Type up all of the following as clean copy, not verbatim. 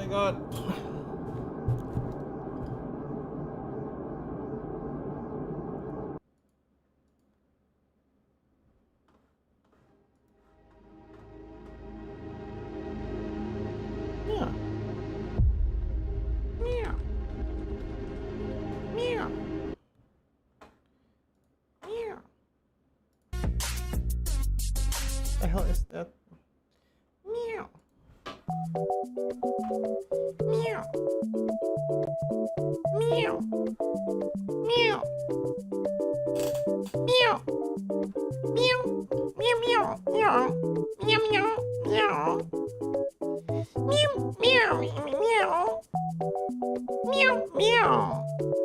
my god. Yeah. Meow. Meow. Meow. The hell is that? Meow. Meow. Meow. Meow. Meow. Meow. Meow meow meow. Meow meow meow. Meow meow meow. Meow meow.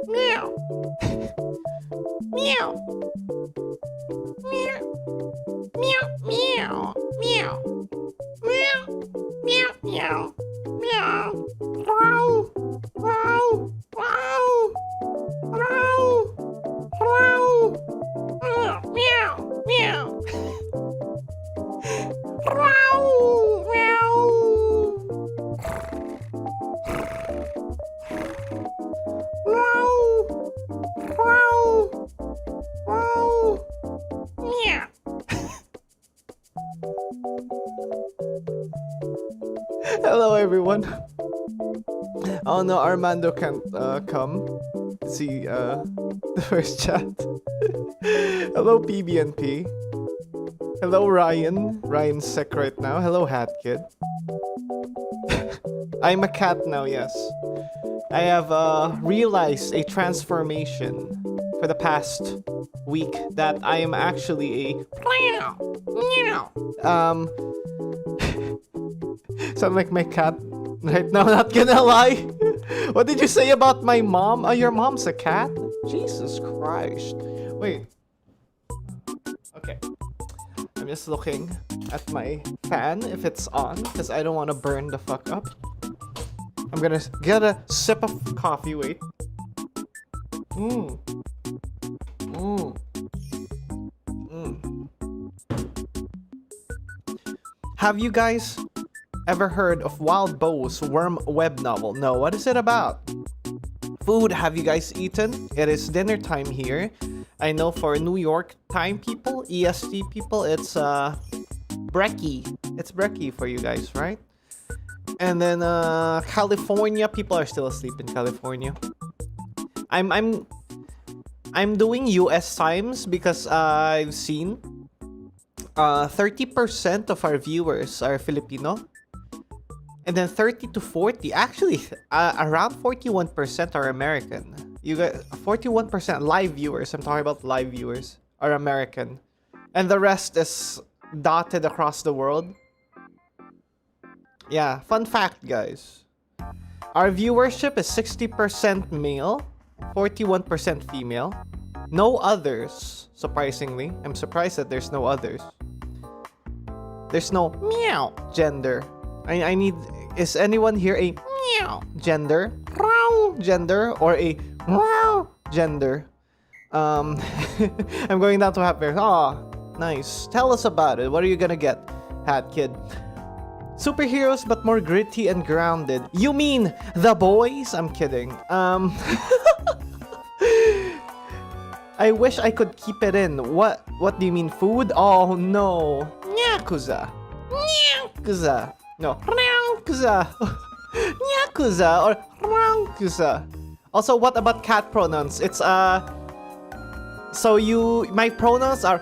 Meow. Meow. Meow. Meow meow. Meow. Meow. Meow meow. Meow. Wow. Wow. Wow. Wow. Wow. Meow. Meow. Wow. Meow. Wow. Wow. Wow. Meow. Hello everyone. Oh no, Armando can't come. See the first chat. Hello PBNP. Hello Ryan. Ryan's sick right now. Hello Hat Kid. I'm a cat now, yes. I have realized a transformation for the past week that I am actually a sound like my cat right now, not gonna lie. What did you say about my mom? Oh, your mom's a cat? Jesus Christ. Wait. Okay. I'm just looking at my fan if it's on because I don't want to burn the fuck up. I'm gonna get a sip of coffee. Wait. Have you guys ever heard of Wild Bow's worm web novel? No, what is it about? Food, have you guys eaten? It is dinner time here. I know for New York time people, EST people, it's brekkie. It's brekkie for you guys, right? And then California, people are still asleep in California. I'm doing US times because I've seen 30% of our viewers are Filipino. And then 30 to 40, actually around 41% are American. You got 41% live viewers, I'm talking about live viewers, are American. And the rest is dotted across the world. Yeah, fun fact, guys. Our viewership is 60% male, 41% female. No others, surprisingly. I'm surprised that there's no others. There's no meow gender. I need... Is anyone here a meow gender? Meow gender? Or a meow gender? I'm going down to Hat Bear. Aw, nice. Tell us about it. What are you gonna get, Hat Kid? Superheroes, but more gritty and grounded. You mean The Boys? I'm kidding. I wish I could keep it in. What do you mean, food? Oh no. Yakuza. Yakuza. No. Yakuza. Yakuza or Yakuza. Also, what about cat pronouns? It's so my pronouns are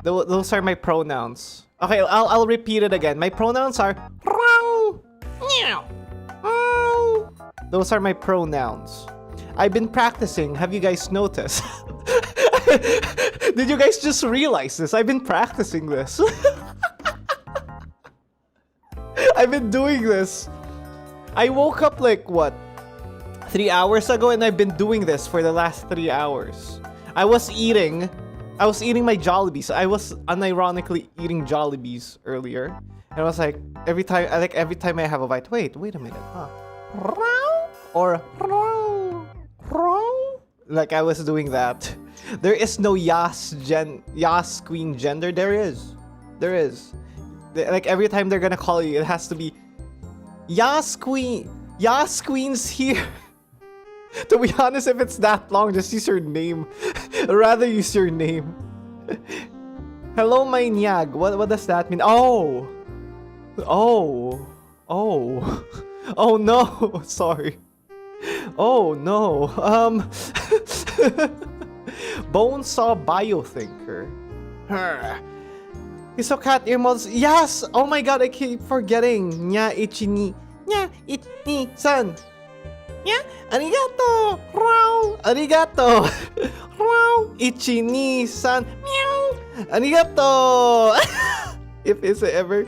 those are my pronouns. Okay, I'll repeat it again. My pronouns are those are my pronouns. I've been practicing. Have you guys noticed? Did you guys just realize this? I've been practicing this. I've been doing this. I woke up like, what, 3 hours ago, and I've been doing this for the last 3 hours. I was eating my Jollibees. I was unironically eating Jollibees earlier. And I was like, every time I have a bite, wait a minute, huh? Or like I was doing that. There is no Yas Queen gender. There is. Like every time they're gonna call you, it has to be Yas Queen. Yas Queen's here. To be honest, if it's that long, just use your name. I'd rather use your name. Hello, my nyag. What does that mean? Oh no. Sorry. Oh no. Bonesaw Biothinker. Hiso cat earmuffs. Yes! Oh my god, I keep forgetting. Nya ichini. Nya ichini-san. Nya arigato. Wow. Arigato. Wow. Ichini-san. Meow. Arigato. If it's ever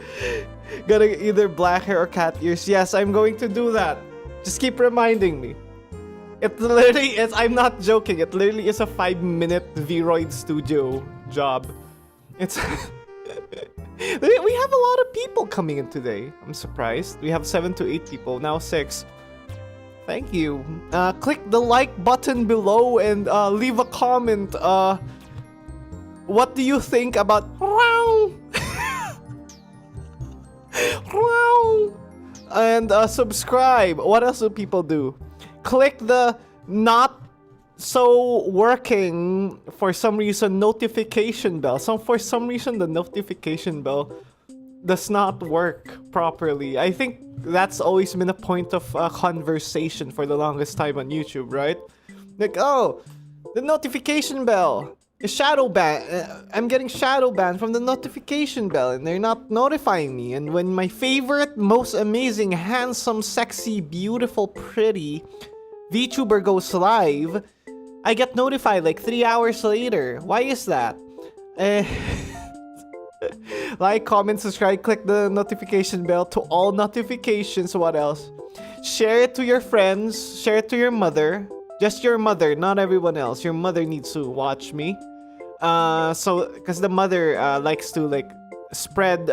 gonna either black hair or cat ears, yes, I'm going to do that. Just keep reminding me. It literally is, I'm not joking, it literally is a 5-minute Vroid Studio job. It's... We have a lot of people coming in today. I'm surprised. We have 7 to 8 people, now 6. Thank you. Click the like button below and leave a comment. What do you think about... And subscribe. What else do people do? Click the not so working for some reason notification bell. For some reason the notification bell does not work properly. I think that's always been a point of conversation for the longest time on YouTube, right? Like, oh, the notification bell is shadow banned. I'm getting shadow banned from the notification bell and they're not notifying me. And when my favorite, most amazing, handsome, sexy, beautiful, pretty VTuber goes live, I get notified like 3 hours later. Why is that? Like, comment, subscribe, click the notification bell to all notifications. What else? Share it to your friends. Share it to your mother. Just your mother, not everyone else. Your mother needs to watch me. So, because the mother likes to like spread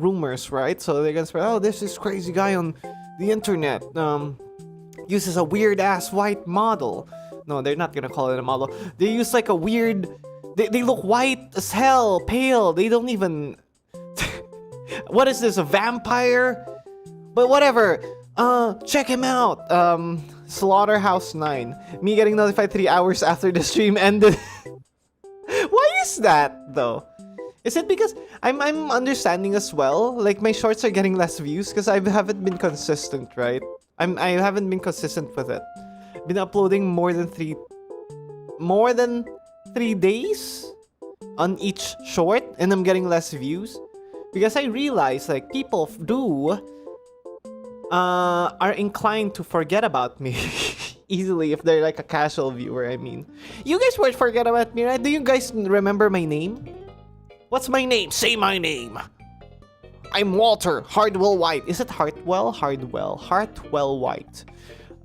rumors, right? So they're gonna spread, oh, this is crazy guy on the internet uses a weird ass white model. No, they're not gonna call it a model. They use like a weird. They look white as hell, pale. They don't even. What is this? A vampire? But whatever. Check him out. Slaughterhouse 9. Me getting notified 3 hours after the stream ended. Why is that though? Is it because I'm understanding as well? Like my shorts are getting less views because I haven't been consistent, right? I haven't been consistent with it. Been uploading more than three days on each short, and I'm getting less views because I realize like people are inclined to forget about me easily if they're like a casual viewer. I mean, you guys won't forget about me, right? Do you guys remember my name? What's my name? Say my name. I'm Walter Hardwell White. Is it Hartwell? Hartwell White.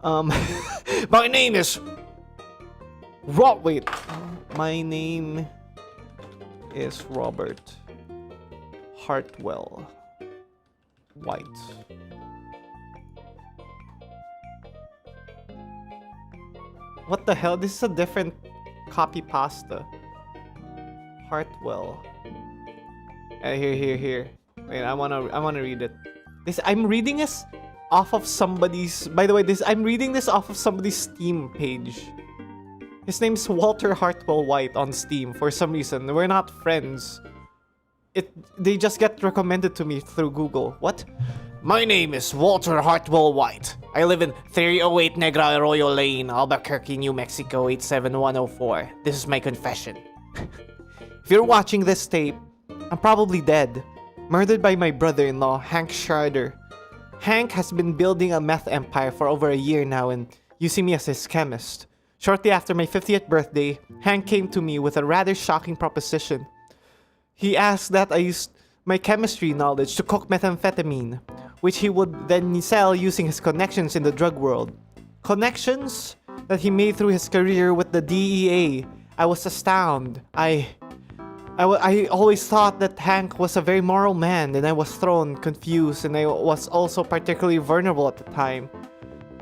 My name is wait. My name is Robert Hartwell White. What the hell? This is a different copy pasta. Hartwell. Here. Wait, I wanna read it. I'm reading this off of somebody's. By the way, I'm reading this off of somebody's Steam page. His name's Walter Hartwell White on Steam for some reason. We're not friends. They just get recommended to me through Google. What? My name is Walter Hartwell White. I live in 308 Negra Arroyo Lane, Albuquerque, New Mexico 87104. This is my confession. If you're watching this tape, I'm probably dead. Murdered by my brother-in-law, Hank Schrader. Hank has been building a meth empire for over a year now and using me as his chemist. Shortly after my 50th birthday, Hank came to me with a rather shocking proposition. He asked that I use my chemistry knowledge to cook methamphetamine, which he would then sell using his connections in the drug world. Connections that he made through his career with the DEA. I was astounded. I always thought that Hank was a very moral man, and I was thrown, confused, and I was also particularly vulnerable at the time.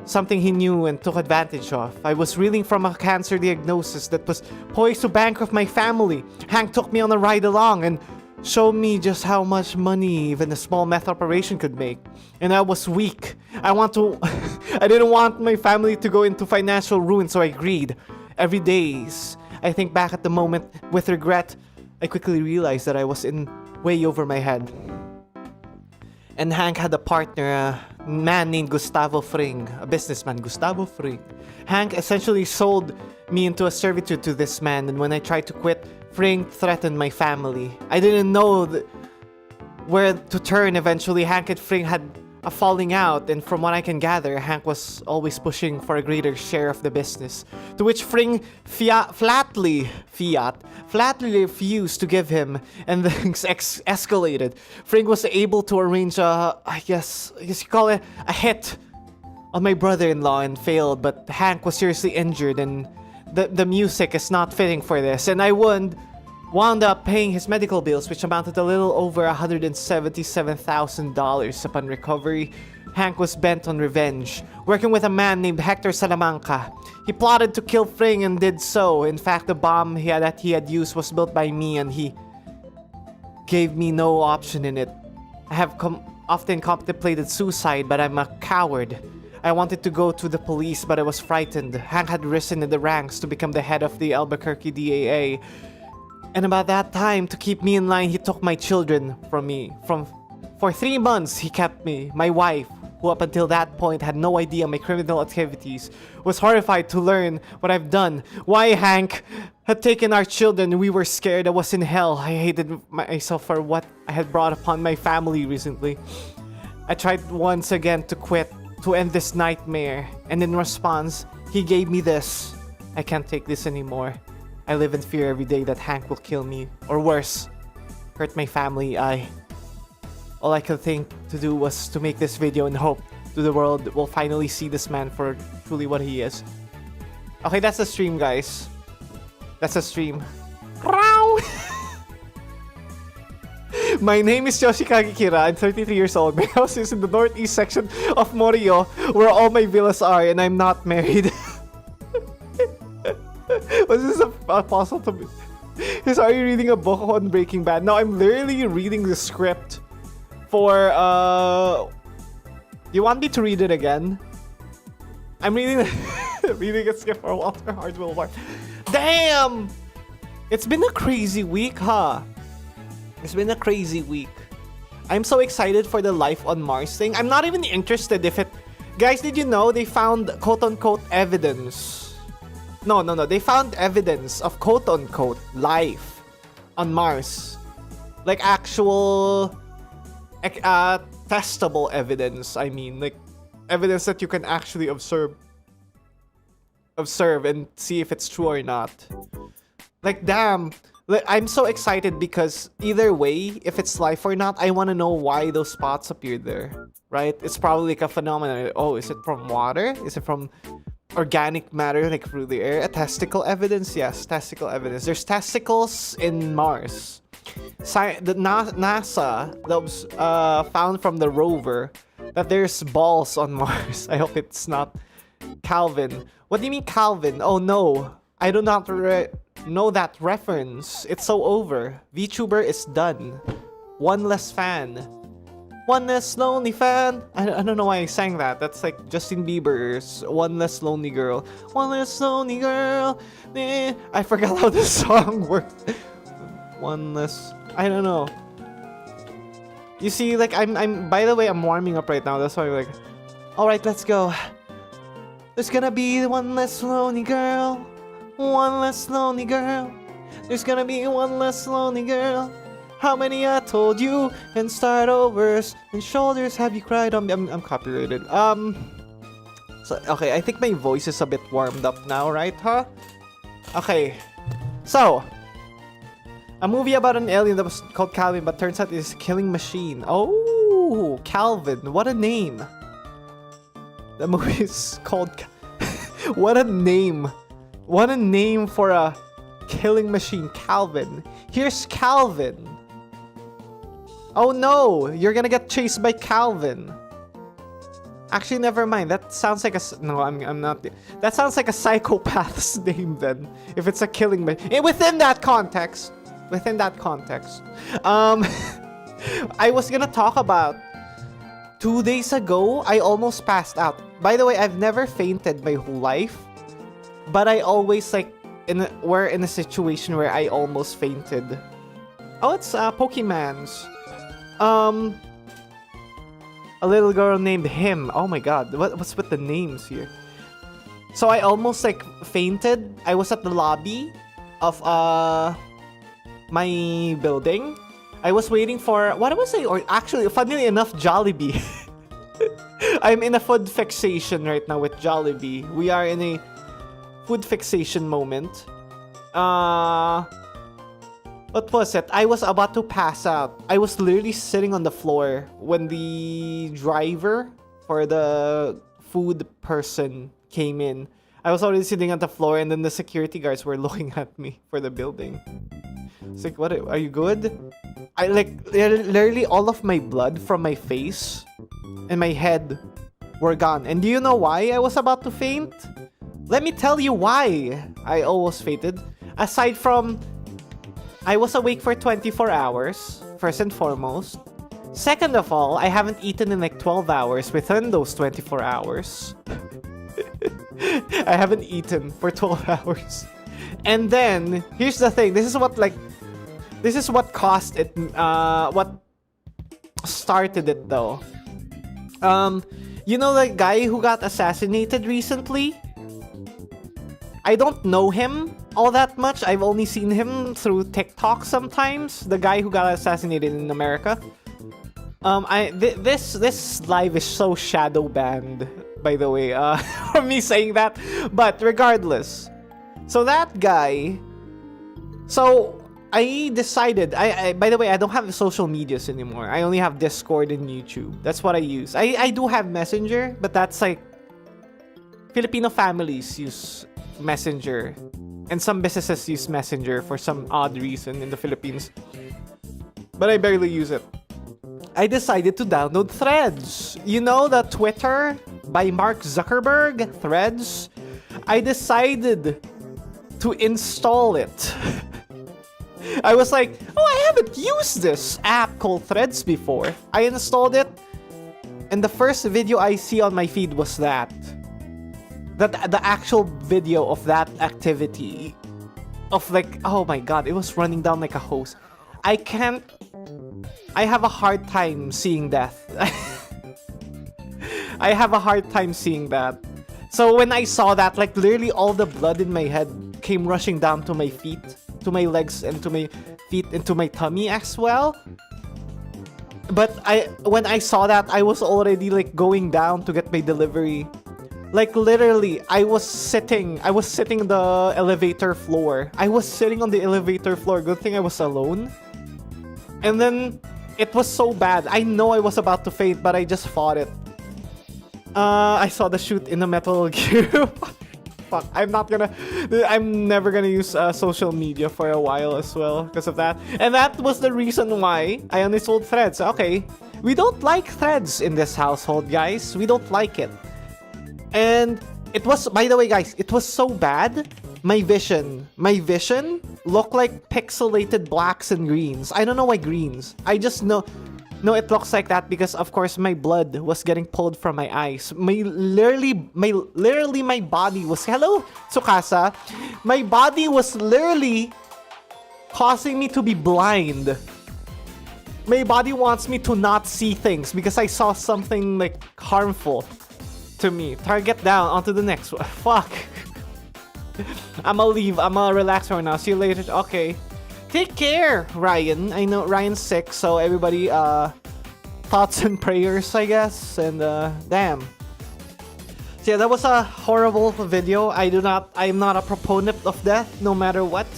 Something he knew and took advantage of. I was reeling from a cancer diagnosis that was poised to bankrupt my family. Hank took me on a ride along and showed me just how much money even a small meth operation could make. And I was weak. I didn't want my family to go into financial ruin, so I agreed. Every day, I think back at the moment with regret. I quickly realized that I was in way over my head. And Hank had a partner, a man named Gustavo Fring, a businessman, Gustavo Fring. Hank essentially sold me into a servitude to this man, and when I tried to quit, Fring threatened my family. I didn't know where to turn eventually. Hank and Fring had a falling out, and from what I can gather, Hank was always pushing for a greater share of the business, to which Fring flatly refused to give him, and things escalated. Fring was able to arrange I guess you call it a hit on my brother-in-law and failed, but Hank was seriously injured, and the music is not fitting for this, and I wound up paying his medical bills, which amounted to a little over $177,000 upon recovery. Hank was bent on revenge, working with a man named Hector Salamanca. He plotted to kill Fring and did so. In fact, the bomb that he had used was built by me, and he gave me no option in it. I have often contemplated suicide, but I'm a coward. I wanted to go to the police, but I was frightened. Hank had risen in the ranks to become the head of the Albuquerque DAA. And about that time, to keep me in line, he took my children from me. For 3 months, he kept me. My wife, who up until that point had no idea my criminal activities, was horrified to learn what I've done. Why Hank had taken our children. We were scared. I was in hell. I hated myself for what I had brought upon my family recently. I tried once again to quit, to end this nightmare. And in response, he gave me this. I can't take this anymore. I live in fear every day that Hank will kill me, or worse, hurt my family, all I could think to do was to make this video and hope to the world will finally see this man for truly what he is. Okay, that's the stream, guys. That's the stream. My name is Yoshikage Kira. I'm 33 years old. My house is in the northeast section of Morio, where all my villas are, and I'm not married. Was this a puzzle to me? Are you reading a book on Breaking Bad? No, I'm literally reading the script for, you want me to read it again? I'm reading reading a script for Walter Hardwell War. Damn! It's been a crazy week, huh? It's been a crazy week. I'm so excited for the life on Mars thing. I'm not even interested if it... Guys, did you know they found quote-unquote evidence? No. They found evidence of quote-unquote life on Mars. Like actual... testable evidence, I mean. Like, evidence that you can actually observe and see if it's true or not. Like, damn. I'm so excited because either way, if it's life or not, I want to know why those spots appeared there, right? It's probably like a phenomenon. Oh, is it from water? Is it from organic matter, like through the air? A testicle evidence? Yes, testicle evidence. There's testicles in Mars. The NASA found from the rover that there's balls on Mars. I hope it's not Calvin. What do you mean Calvin? Oh no, I do not know that reference. It's so over. VTuber is done. One less fan. One less lonely fan. I don't know why I sang that. That's like Justin Bieber's One Less Lonely Girl. One less lonely girl. I forgot how the song works. One less... I don't know. You see, like, I'm by the way, I'm warming up right now. That's why I'm like, alright, let's go. There's gonna be one less lonely girl. One less lonely girl. There's gonna be one less lonely girl. How many I told you? And start overs and shoulders have you cried on me? I'm copyrighted. So okay, I think my voice is a bit warmed up now, right? Huh? Okay. So a movie about an alien that was called Calvin, but turns out it's a killing machine. Oh, Calvin! What a name! The movie is called. What a name! What a name for a killing machine, Calvin. Here's Calvin. Oh no, you're gonna get chased by Calvin. Actually, never mind. That sounds like a... No, I'm not... That sounds like a psychopath's name then. If it's a killing machine. Within that context. Within that context. I was gonna talk about... 2 days ago, I almost passed out. By the way, I've never fainted my whole life. But I always like we're in a situation where I almost fainted. Oh, it's Pokemans. A little girl named Him. Oh my god, what's with the names here? So I almost like fainted. I was at the lobby of my building. I was waiting for what was I? Or actually, funnily enough, Jollibee. I'm in a food fixation right now with Jollibee. We are in a food fixation moment. What was it? I was about to pass out. I was literally sitting on the floor when the driver for the food person came in. I was already sitting on the floor and then the security guards were looking at me for the building. It's like, what? Are you good? I like literally all of my blood from my face and my head were gone. And do you know why I was about to faint? Let me tell you why I almost fainted. Aside from, I was awake for 24 hours, first and foremost. Second of all, I haven't eaten in like 12 hours within those 24 hours. I haven't eaten for 12 hours. And then, here's the thing. This is what caused it, what started it though. You know the guy who got assassinated recently? I don't know him all that much. I've only seen him through TikTok sometimes. The guy who got assassinated in America. This live is so shadow banned, by the way, from me saying that. But regardless, so that guy. So I decided, by the way, I don't have social medias anymore. I only have Discord and YouTube. That's what I use. I do have Messenger, but that's like, Filipino families use Messenger. And some businesses use Messenger for some odd reason in the Philippines. But I barely use it. I decided to download Threads. You know the Twitter by Mark Zuckerberg? Threads? I decided to install it. I was like, oh, I haven't used this app called Threads before. I installed it, and the first video I see on my feed was that. The actual video of that activity. Of like, oh my god, it was running down like a hose. I have a hard time seeing death. I have a hard time seeing that. So when I saw that, like literally all the blood in my head came rushing down to my feet, to my legs, and to my feet, and to my tummy as well. But when I saw that, I was already like going down to get my delivery. Like literally, I was sitting in the elevator floor. I was sitting on the elevator floor. Good thing I was alone. And then it was so bad. I know I was about to faint, but I just fought it. I saw the shoot in the Metal Gear. Fuck, I'm never gonna use social media for a while as well because of that. And that was the reason why I uninstalled Threads. Okay, we don't like Threads in this household, guys. We don't like it. And it was, by the way, guys, it was so bad. My vision looked like pixelated blacks and greens. I don't know why greens. I just know it looks like that because, of course, my blood was getting pulled from my eyes. Literally, my body was, hello, Tsukasa. My body was literally causing me to be blind. My body wants me to not see things because I saw something like harmful to me. Target down, onto the next one. Fuck. I'ma leave. I'ma relax right now. See you later. Okay. Take care, Ryan. I know Ryan's sick, so everybody, thoughts and prayers, I guess. And, damn. So yeah, that was a horrible video. I'm not a proponent of death, no matter what.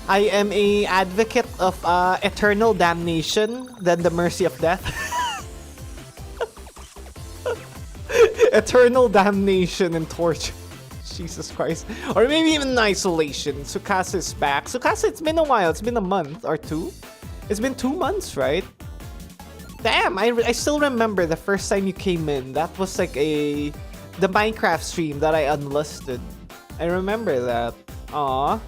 I am a advocate of, eternal damnation than the mercy of death. Eternal damnation and torture. Jesus Christ. Or maybe even isolation. Tsukasa is back. Tsukasa, it's been a while. It's been a month or two. It's been 2 months, right? Damn, I still remember the first time you came in. That was like the Minecraft stream that I unlisted. I remember that. Aw.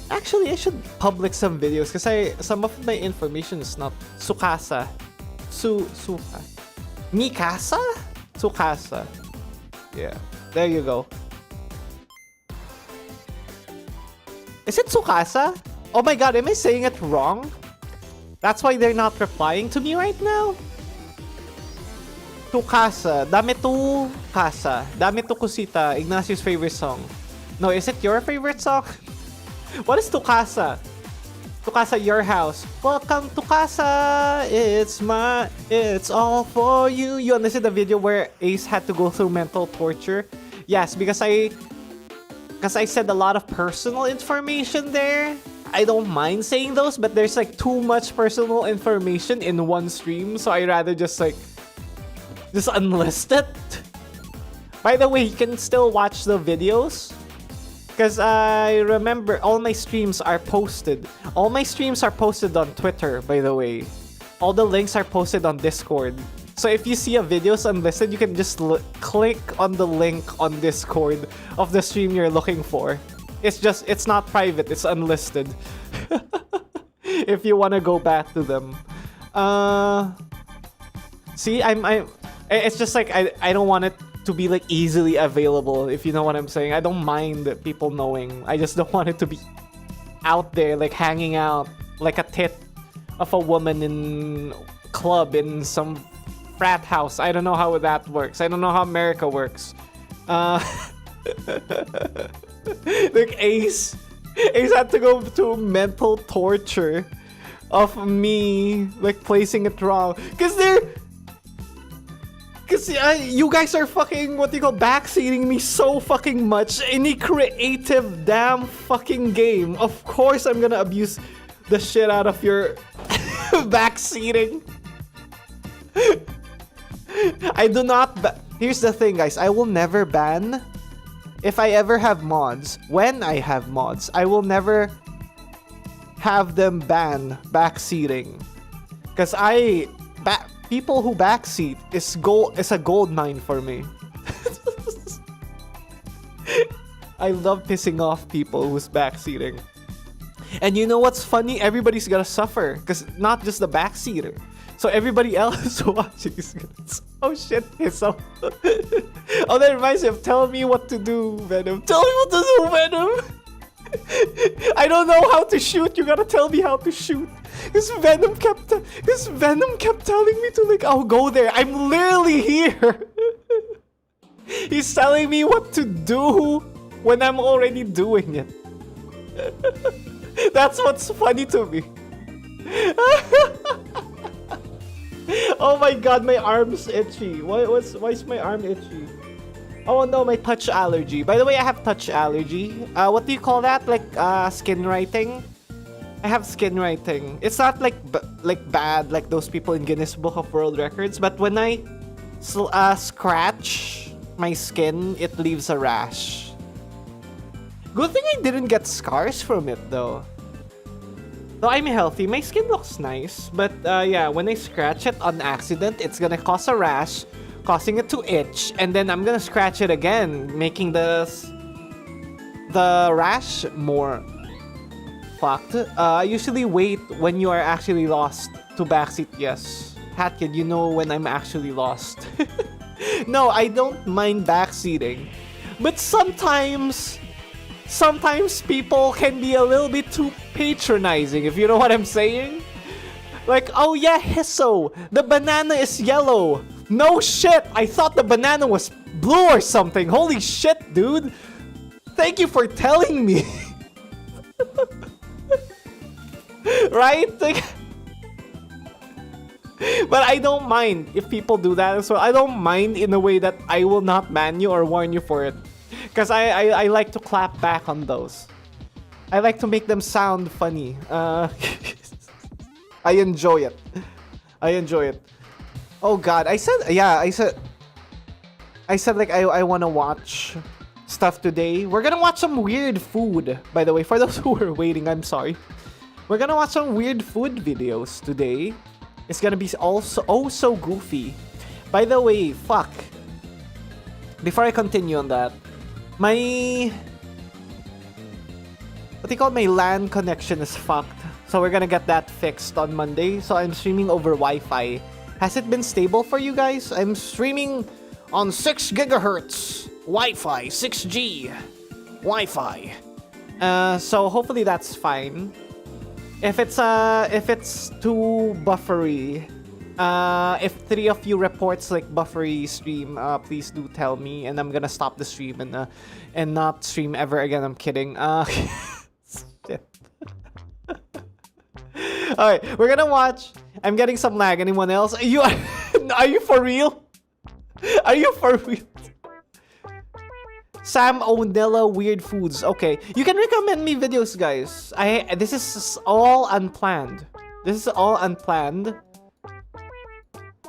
Actually, I should public some videos because some of my information is not Tsukasa. Suka. Mikasa? Tsukasa. Yeah. There you go. Is it Tsukasa? Oh my god, am I saying it wrong? That's why they're not replying to me right now? Tsukasa. Dame tu casa. Dame tu kusita. Ignacio's favorite song. No, is it your favorite song? What is Tsukasa? Tsukasa, your house. Welcome to casa. It's all for you. You understand the video where Ace had to go through mental torture? Yes, because I said a lot of personal information there. I don't mind saying those, but there's like too much personal information in one stream, so I rather just unlist it. By the way, you can still watch the videos. Because I remember all my streams are posted. All my streams are posted on Twitter, by the way. All the links are posted on Discord. So if you see a video's unlisted, you can just click on the link on Discord of the stream you're looking for. It's not private, it's unlisted. If you want to go back to them. See, it's just like I don't want it to be like easily available, if you know what I'm saying. I don't mind people knowing. I just don't want it to be out there, like hanging out like a tit of a woman in club in some frat house. I don't know how that works. I don't know how America works. Like Ace had to go to mental torture of me like placing it wrong because Cause you guys are fucking, what do you call, backseating me so fucking much in a creative damn fucking game. Of course I'm gonna abuse the shit out of your backseating. I do not here's the thing, guys. I will never ban. If I ever have mods, when I have mods, I will never have them ban backseating. Cause people who backseat is a gold mine for me. I love pissing off people who's backseating. And you know what's funny? Everybody's gonna suffer. Cause not just the backseater. So everybody else watching is gonna... Oh shit, Hiso. Oh, that reminds me of tell me what to do, Venom. Tell me what to do, Venom! I don't know how to shoot. You gotta tell me how to shoot. This Venom kept telling me to like, oh, go there. I'm literally here. He's telling me what to do when I'm already doing it. That's what's funny to me. Oh my god, my arm's itchy. Why is my arm itchy? Oh no, my touch allergy. By the way, I have touch allergy. What do you call that? Like skin writing? I have skin writing. It's not like bad like those people in Guinness Book of World Records, but when I scratch my skin, it leaves a rash. Good thing I didn't get scars from it though. Though I'm healthy, my skin looks nice, but yeah, when I scratch it on accident, it's gonna cause a rash, causing it to itch, and then I'm gonna scratch it again, making the rash more fucked. I usually wait when you are actually lost to backseat. Yes, Hatkid, you know when I'm actually lost. No, I don't mind backseating, but sometimes people can be a little bit too patronizing, if you know what I'm saying. Like, oh yeah, Hiso, the banana is yellow. No shit, I thought the banana was blue or something. Holy shit, dude. Thank you for telling me. Right? Like, but I don't mind if people do that as well. I don't mind in a way that I will not ban you or warn you for it. Because I like to clap back on those. I like to make them sound funny. I enjoy it. I enjoy it. Oh god, I said like I want to watch stuff today. We're gonna watch some weird food, by the way. For those who are waiting, I'm sorry. We're gonna watch some weird food videos today. It's gonna be also so goofy. By the way, fuck. Before I continue on that, my LAN connection is fucked. So we're gonna get that fixed on Monday. So I'm streaming over Wi-Fi. Has it been stable for you guys? I'm streaming on 6 gigahertz Wi-Fi, 6G Wi-Fi. So hopefully that's fine. If it's too buffery, if 3 of you reports like buffery stream, please do tell me, and I'm gonna stop the stream and not stream ever again. I'm kidding. Shit. All right, we're gonna watch. I'm getting some lag. Anyone else? Are you for real? Are you for real? Sam O'Nella Weird Foods. Okay, you can recommend me videos, guys. This is all unplanned. This is all unplanned.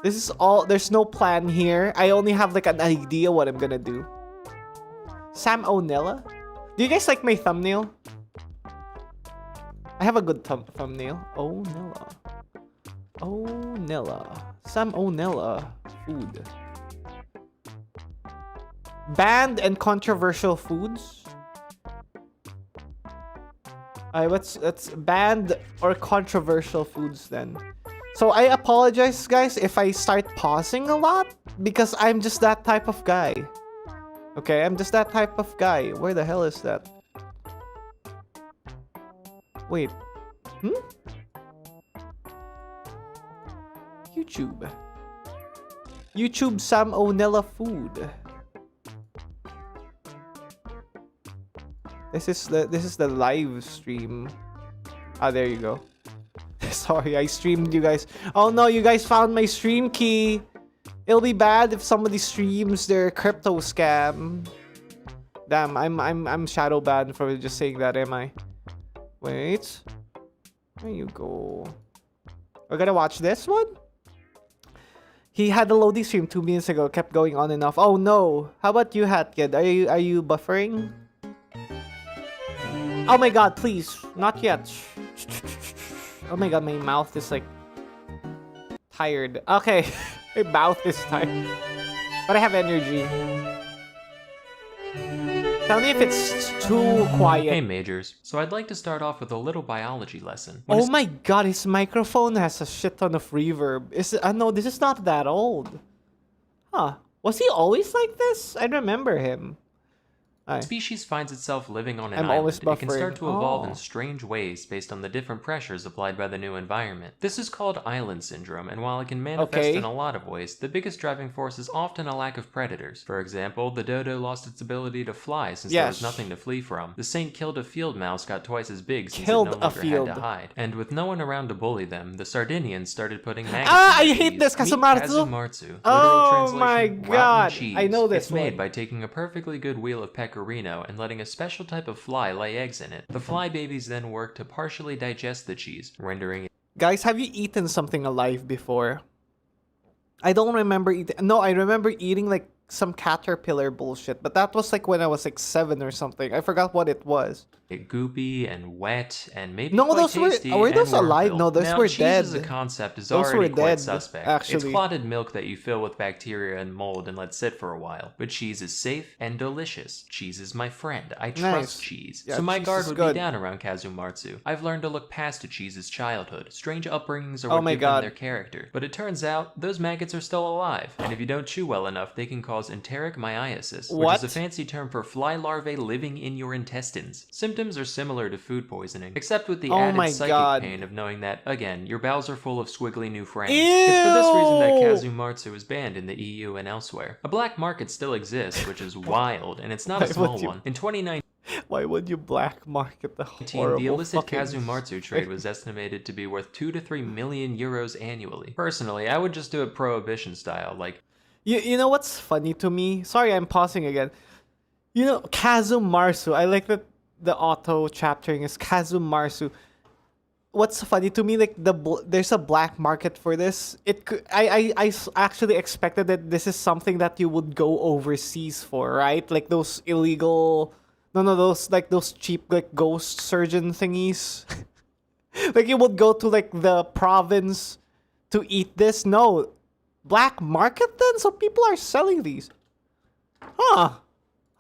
This is all. There's no plan here. I only have like an idea what I'm gonna do. Sam O'Nella. Do you guys like my thumbnail? I have a good thumbnail. O'Nella. O'Nella. Sam O'Nella food. Banned and controversial foods. Let's banned or controversial foods then. So I apologize, guys, if I start pausing a lot because I'm just that type of guy. Okay, I'm just that type of guy. Where the hell is that? Wait. YouTube Sam O'Nella food. This is the live stream. Ah, there you go. Sorry, I streamed you guys. Oh no, you guys found my stream key. It'll be bad if somebody streams their crypto scam. Damn, I'm shadow banned for just saying that, am I? Wait. There you go. We're gonna watch this one? He had a loading stream 2 minutes ago, kept going on and off. Oh no. How about you, Hat Kid? Are you buffering? Oh my god, please. Not yet. Oh my god, my mouth is like tired. Okay. My mouth is tired. But I have energy. Tell me if it's too quiet. Hey Majors, so I'd like to start off with a little biology lesson. Oh my god, his microphone has a shit ton of reverb. No, this is not that old. Huh. Was he always like this? I remember him. A species finds itself living on an I'm island, always it can start buffering. to evolve in Oh. strange ways based on the different pressures applied by the new environment. This is called island syndrome, and while it can manifest in a lot of ways, the biggest driving force is often a lack of predators. For example, the dodo lost its ability to fly since there was nothing to flee from. The saint killed a field mouse got twice as big since it no longer had to hide. And with no one around to bully them, the Sardinians started putting maggots I in their hate cheese. this, Kazumarzu. Kazumarzu. Oh my Rotten god, cheese. I know this It's made one. by taking a perfectly good wheel of pecorino and letting a special type of fly lay eggs in it. The fly babies then work to partially digest the cheese, rendering it. Guys, have you eaten something alive before? I don't remember eating. No, I remember eating like some caterpillar bullshit, but that was like when I was like 7 or something. I forgot what it was. Goopy and wet and maybe No, quite those tasty were those and alive? worm-filled. No, those now, were cheese dead. as a concept is Those were already quite dead, suspect. actually. It's clotted milk that you fill with bacteria and mold and let sit for a while. But cheese is safe and delicious. Cheese is my friend. I trust cheese. Yeah, so my cheese guard is would good. be down around Kazumarzu. I've learned to look past a cheese's childhood. Strange upbringings are Oh what my give God. them their character. But it turns out those maggots are still alive. And if you don't chew well enough, they can cause enteric myiasis, which What? is a fancy term for fly larvae living in your intestines. Symptoms are similar to food poisoning, except with the Oh added my psychic God. pain of knowing that, again, your bowels are full of squiggly new friends. Ew! It's for this reason that Kazumarzu is banned in the EU and elsewhere. A black market still exists, which is wild, and it's not Why a small would you- one. In 2019, Why would you black market the horrible the illicit fucking Kazumarzu trade was estimated to be worth 2 to 3 million euros annually. Personally, I would just do it prohibition style, like You know what's funny to me? Sorry, I'm pausing again. You know, Kazumarzu. I like that the auto chaptering is Kazumarzu. What's funny to me, like there's a black market for this. I actually expected that this is something that you would go overseas for, right? Like those illegal, those cheap like ghost surgeon thingies. Like you would go to like the province to eat this. No, black market then, so people are selling these.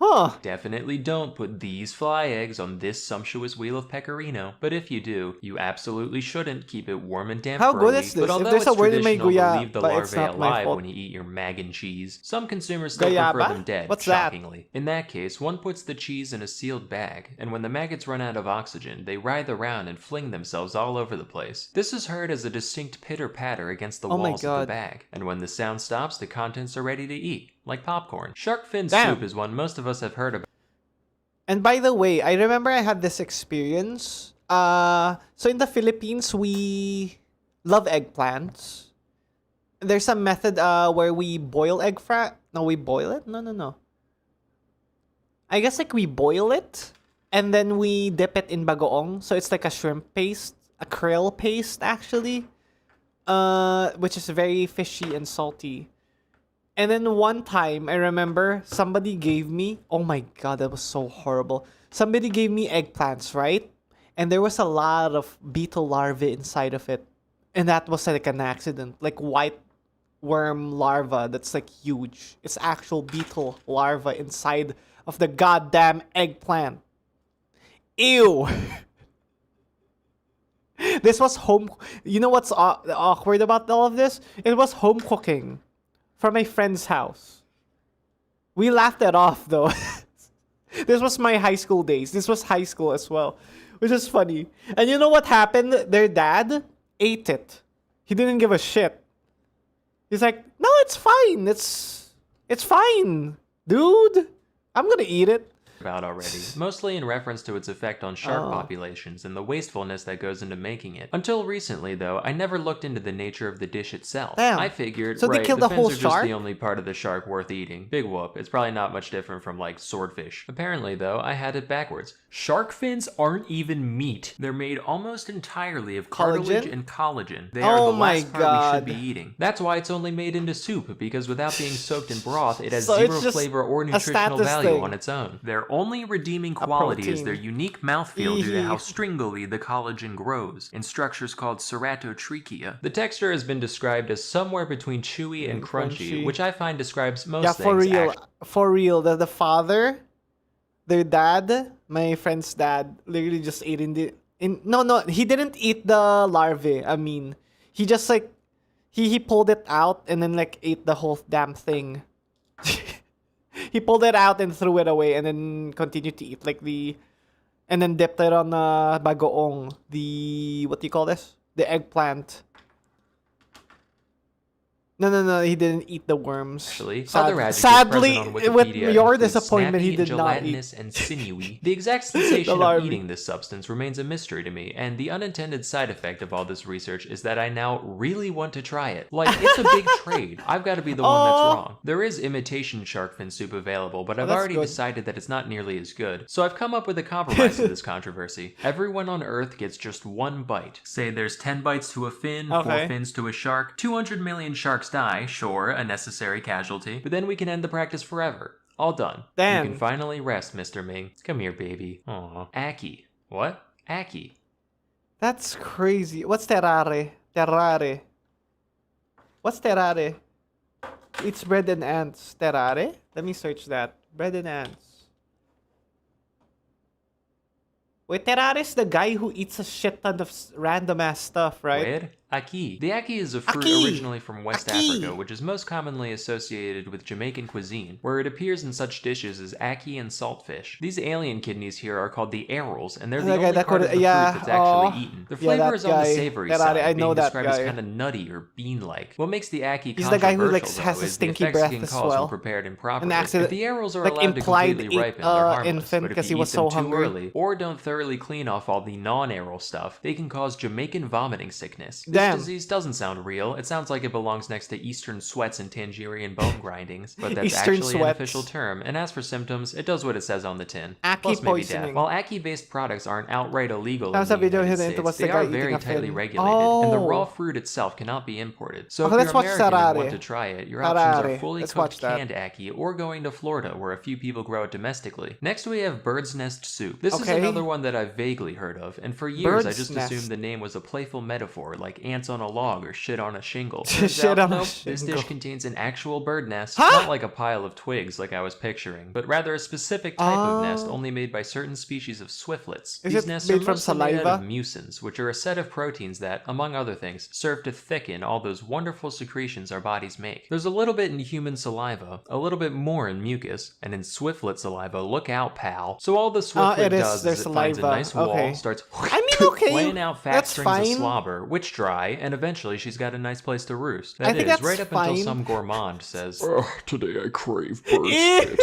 Huh. definitely don't put these fly eggs on this sumptuous wheel of pecorino. But if you do, you absolutely shouldn't keep it warm and damp How for good a is week. this? But If although there's it's a word in my traditional to guya, leave the but it's larvae not my alive fault. when you eat your mag and cheese, some consumers still Gayaba? prefer them dead, What's that? shockingly. In that case, one puts the cheese in a sealed bag, and when the maggots run out of oxygen, they writhe around and fling themselves all over the place. This is heard as a distinct pitter-patter against the Oh my walls of the God. bag, and when the sound stops, the contents are ready to eat, like popcorn. Shark fin Damn. soup is one most of us have heard about. And by the way, I remember I had this experience. So in the Philippines, we love eggplants. There's a method where we boil No, we boil it? No. I guess like we boil it and then we dip it in bagoong. So it's like a shrimp paste, a krill paste actually, which is very fishy and salty. And then one time, I remember somebody gave me, oh my god, that was so horrible. Somebody gave me eggplants, right? And there was a lot of beetle larvae inside of it. And that was like an accident. Like white worm larva that's like huge. It's actual beetle larva inside of the goddamn eggplant. Ew! This was home... You know what's awkward about all of this? It was home cooking. From my friend's house. We laughed it off though. This was my high school days. This was high school as well. Which is funny. And you know what happened? Their dad ate it. He didn't give a shit. He's like, no, it's fine. It's fine. Dude, I'm gonna eat it. about already, mostly in reference to its effect on shark populations and the wastefulness that goes into making it. Until recently, though, I never looked into the nature of the dish itself. Damn. I figured, So they right, killed the the whole fins are just shark? the only part of the shark worth eating. Big whoop. It's probably not much different from, like, swordfish. Apparently, though, I had it backwards. Shark fins aren't even meat. They're made almost entirely of cartilage and collagen. They are the last part we should be eating. That's why it's only made into soup, because without being soaked in broth, it has zero flavor or nutritional value on its own. Their only redeeming quality is their unique mouthfeel due to how stringily the collagen grows in structures called ceratotrichia. The texture has been described as somewhere between chewy and crunchy, which I find describes most things. For real. The father, their dad, my friend's dad, literally just ate no, he didn't eat the larvae. I mean, he just like he pulled it out and then like ate the whole damn thing. He pulled it out and threw it away and then continued to eat and then dipped it on bagoong, what do you call this? The eggplant. No, he didn't eat the worms. Actually, sadly, with your disappointment, he did not eat. And sinewy. The exact sensation of eating this substance remains a mystery to me, and the unintended side effect of all this research is that I now really want to try it. Like, it's a big trade. I've got to be the one that's wrong. There is imitation shark fin soup available, but I've already decided that it's not nearly as good. So I've come up with a compromise to this controversy. Everyone on Earth gets just one bite. Say there's 10 bites to a fin, 4 fins to a shark, 200 million sharks die, sure, a necessary casualty, but then we can end the practice forever. All done. Damn. You can finally rest, Mr. Ming. Come here, baby. Aw. Aki. What? Aki. That's crazy. What's terare? Terare. What's terare? It's bread and ants. Terare? Let me search that. Bread and ants. Wait, terare is the guy who eats a shit ton of random ass stuff, right? Where? Aki. The aki is a fruit originally from West Africa, which is most commonly associated with Jamaican cuisine, where it appears in such dishes as aki and saltfish. These alien kidneys here are called the arils, and they're the only part of the fruit that's actually eaten. The flavor is on the savory side, being described as kind of nutty or bean-like. What makes the aki controversial, though, is the effects it can cause when prepared improperly. If the arils are allowed to completely ripen, they're harmless, but if you eat them too early, or don't thoroughly clean off all the non-aril stuff, they can cause Jamaican vomiting sickness. This disease doesn't sound real. It sounds like it belongs next to Eastern sweats and Tangerian bone grindings, but that's actually an official term. And as for symptoms, it does what it says on the tin. Plus maybe death. While aki-based products aren't outright illegal in the United States, they are very tightly regulated, and the raw fruit itself cannot be imported. So if you're American and want to try it, your options are fully cooked canned aki, or going to Florida, where a few people grow it domestically. Next we have bird's nest soup. This is another one that I've vaguely heard of, and for years I just assumed the name was a playful metaphor, like ants on a log or shit on a shingle. This dish contains an actual bird nest, not like a pile of twigs like I was picturing, but rather a specific type of nest only made by certain species of swiftlets. These nests are mostly made out of mucins, which are a set of proteins that, among other things, serve to thicken all those wonderful secretions our bodies make. There's a little bit in human saliva, a little bit more in mucus, and in swiftlet saliva, look out, pal. So all the swiftlet does is it finds a nice wall, starts laying out fat strings of slobber, which dry, and eventually she's got a nice place to roost. That is, right up until some gourmand says, today I crave bird shit.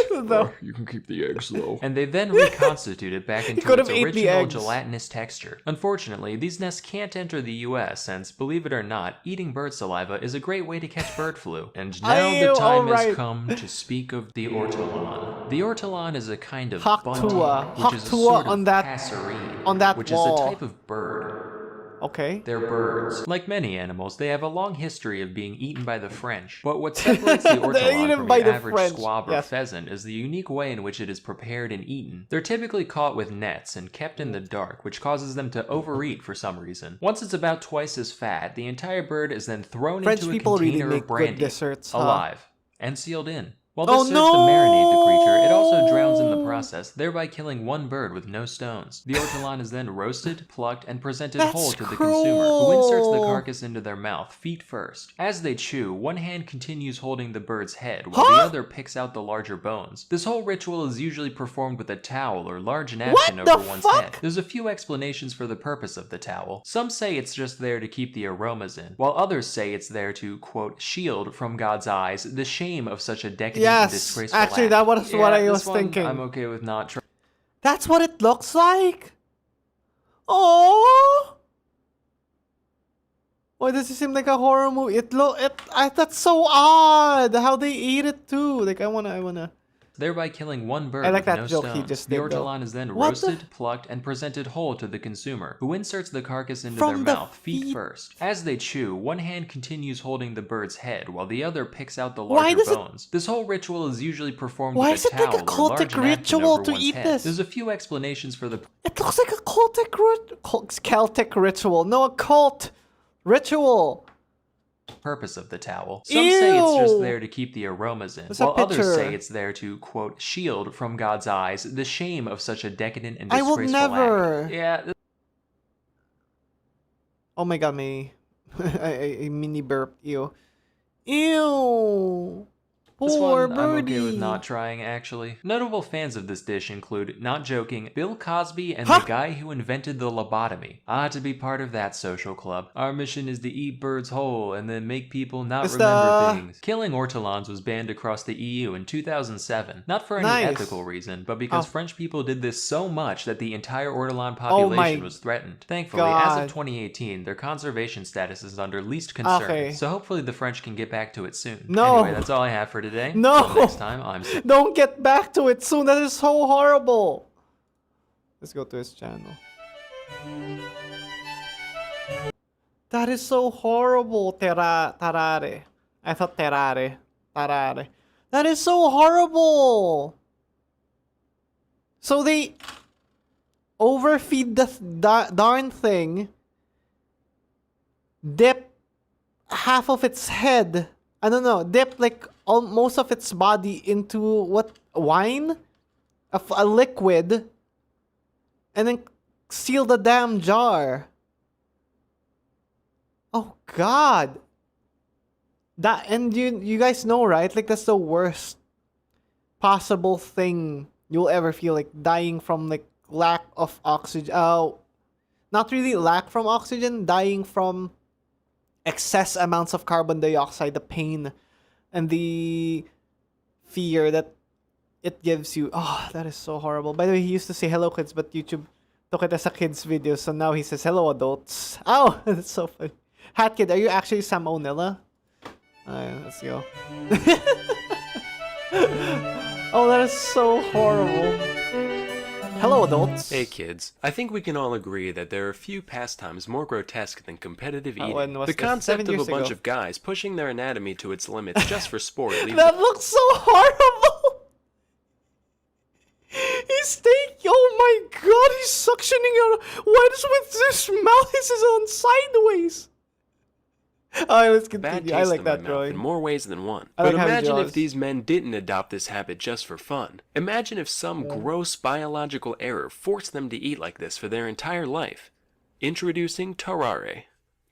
You can keep the eggs though. And they then reconstitute it back into its original gelatinous texture. Unfortunately, these nests can't enter the US since, believe it or not, eating bird saliva is a great way to catch bird flu. And now the time has come to speak of the ortolan. The ortolan is a kind of bunting, which is a sort of passerine, which is a type of bird. Okay. They're birds. Like many animals, they have a long history of being eaten by the French. But what separates the ortolan from the average squab or pheasant is the unique way in which it is prepared and eaten. They're typically caught with nets and kept in the dark, which causes them to overeat for some reason. Once it's about twice as fat, the entire bird is then thrown into a container of brandy, alive, and sealed in. While this serves to marinate the creature, it also drowns in the process, thereby killing one bird with no stones. The ortolan is then roasted, plucked, and presented whole to the consumer, who inserts the carcass into their mouth, feet first. As they chew, one hand continues holding the bird's head, while the other picks out the larger bones. This whole ritual is usually performed with a towel or large napkin over one's head. There's a few explanations for the purpose of the towel. Some say it's just there to keep the aromas in, while others say it's there to, quote, shield from God's eyes the shame of such a decadent and disgraceful act. Actually, that was what I was thinking. I'm okay with not trying. That's what it looks like? Oh! Why does it seem like a horror movie? That's so odd how they ate it too. Like, I wanna... thereby killing one bird I like with that no joke stone. he just The did, though. ortolan is then What roasted, plucked, and presented whole to the consumer, who inserts the carcass into From their the mouth, feet first. As they chew, one hand continues holding the bird's head, while the other picks out the larger bones. This whole ritual is usually performed Why with is a it like towel a or cultic large napkin ritual over to one's eat head. this? There's a few explanations for the It looks like a Celtic ritual. No, a cult ritual. purpose of the towel. Some say it's just there to keep the aromas in, There's a while others picture. say it's there to, quote, shield from God's eyes the shame of such a decadent and I will disgraceful never. act. Yeah, Oh my god, a mini burp. Ew. Ew. this Poor one I'm okay birdie. with not trying, actually. Notable fans of this dish include, not joking, Bill Cosby and Huh? the guy who invented the lobotomy. To be part of that social club. Our mission is to eat birds whole and then make people not remember things. Killing ortolans was banned across the EU in 2007. Not for any Nice. ethical reason, but because French people did this so much that the entire ortolan Oh my population was threatened. Thankfully, as God. of 2018, their conservation status is under least concern. Okay. So hopefully the French can get back to it soon. No. Anyway, that's all I have for today. No. Till next time, I'm Don't get back to it soon. That is so horrible. Let's go to his channel. That is so horrible. Tarare. I thought terare. Tarare. That is so horrible. So they overfeed the darn thing. Dip half of its head. I don't know. Dip like most of its body into what, wine? A liquid. And then seal the damn jar. Oh god. That, and you guys know, right? Like, that's the worst possible thing you'll ever feel, like dying from like lack of oxygen. Not really lack from oxygen, dying from excess amounts of carbon dioxide, the pain and the fear that it gives you. Oh, that is so horrible. By the way, he used to say hello kids, but YouTube took it as a kid's video, so now he says hello adults. Oh, that's so funny. Hat Kid, are you actually Sam O'Nilla? Alright, let's go. Oh, that is so horrible. Hello, adults. Hey kids, I think we can all agree that there are few pastimes more grotesque than competitive eating. when was The this? concept 7 of a years bunch ago. of guys pushing their anatomy to its limits just for sport leaves That looks so horrible. He's taking. Oh my god, he's suctioning out. What is with this mouth? This is on sideways. Alright, let's bad continue. taste I like in my that mouth drawing. in more ways than one. I But like how he imagine draws. if these men didn't adopt this habit just for fun. Imagine if some gross biological error forced them to eat like this for their entire life. Introducing Tarare.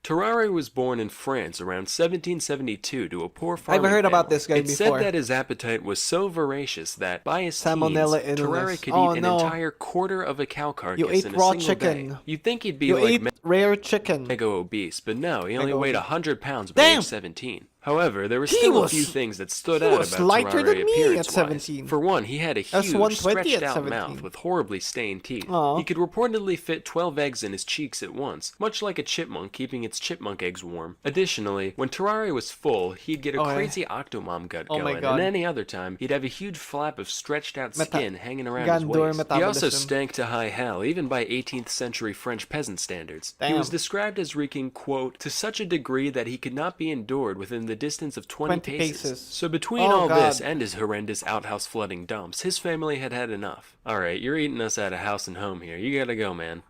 Tarare was born in France around 1772 to a poor farming heard about family. this guy It's before. said that his appetite was so voracious that, by his teens, Salmonella illness. Tarare could Oh, eat an no. entire quarter of a cow carcass You ate in a raw single chicken. day. You'd think he'd be You like ate rare chicken. mega obese, but no, he only Mega weighed obese. 100 pounds by Damn! age 17. However, there were He still a was- few things that stood he out was about lighter Tarare than me at appearance-wise. 17. For one, he had a That's huge, 120 at stretched-out 17. mouth with horribly stained teeth. Aw. He could reportedly fit 12 eggs in his cheeks at once, much like a chipmunk keeping its chipmunk eggs warm. Additionally, when Tarare was full, he'd get a Okay. crazy octomom gut Oh my going, God. and any other time, he'd have a huge flap of stretched-out skin hanging around his Gandour waist. He also metabolism. stank to high hell, even by 18th century French peasant standards. He Damn. was described as reeking, quote, to such a degree that he could not be endured within the distance of 20 paces. So between Oh, all God. this and his horrendous outhouse flooding dumps, his family had had enough. Alright, you're eating us out of house and home here. You gotta go, man.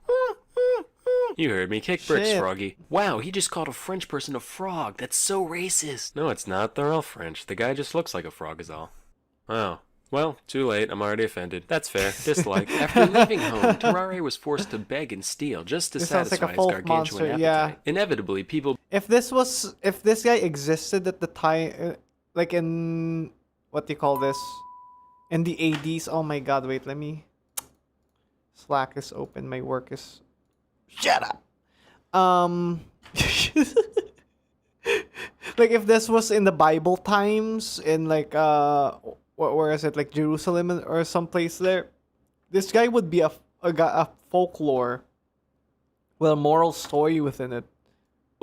You heard me. Kick bricks, Shit. Froggy. Wow, he just called a French person a frog. That's so racist. No, it's not. They're all French. The guy just looks like a frog is all. Oh. Well, too late. I'm already offended. That's fair. Dislike. After leaving home, Tarare was forced to beg and steal just to This sounds like satisfy a his folk gargantuan monster, appetite. yeah. Inevitably, people If this guy existed at the time, like in, what do you call this? In the 80s. Oh my god, wait, let me. Slack is open. My work is. Shut up! Like if this was in the Bible times, in like, where is it? Like Jerusalem or someplace there. This guy would be a folklore with a moral story within it.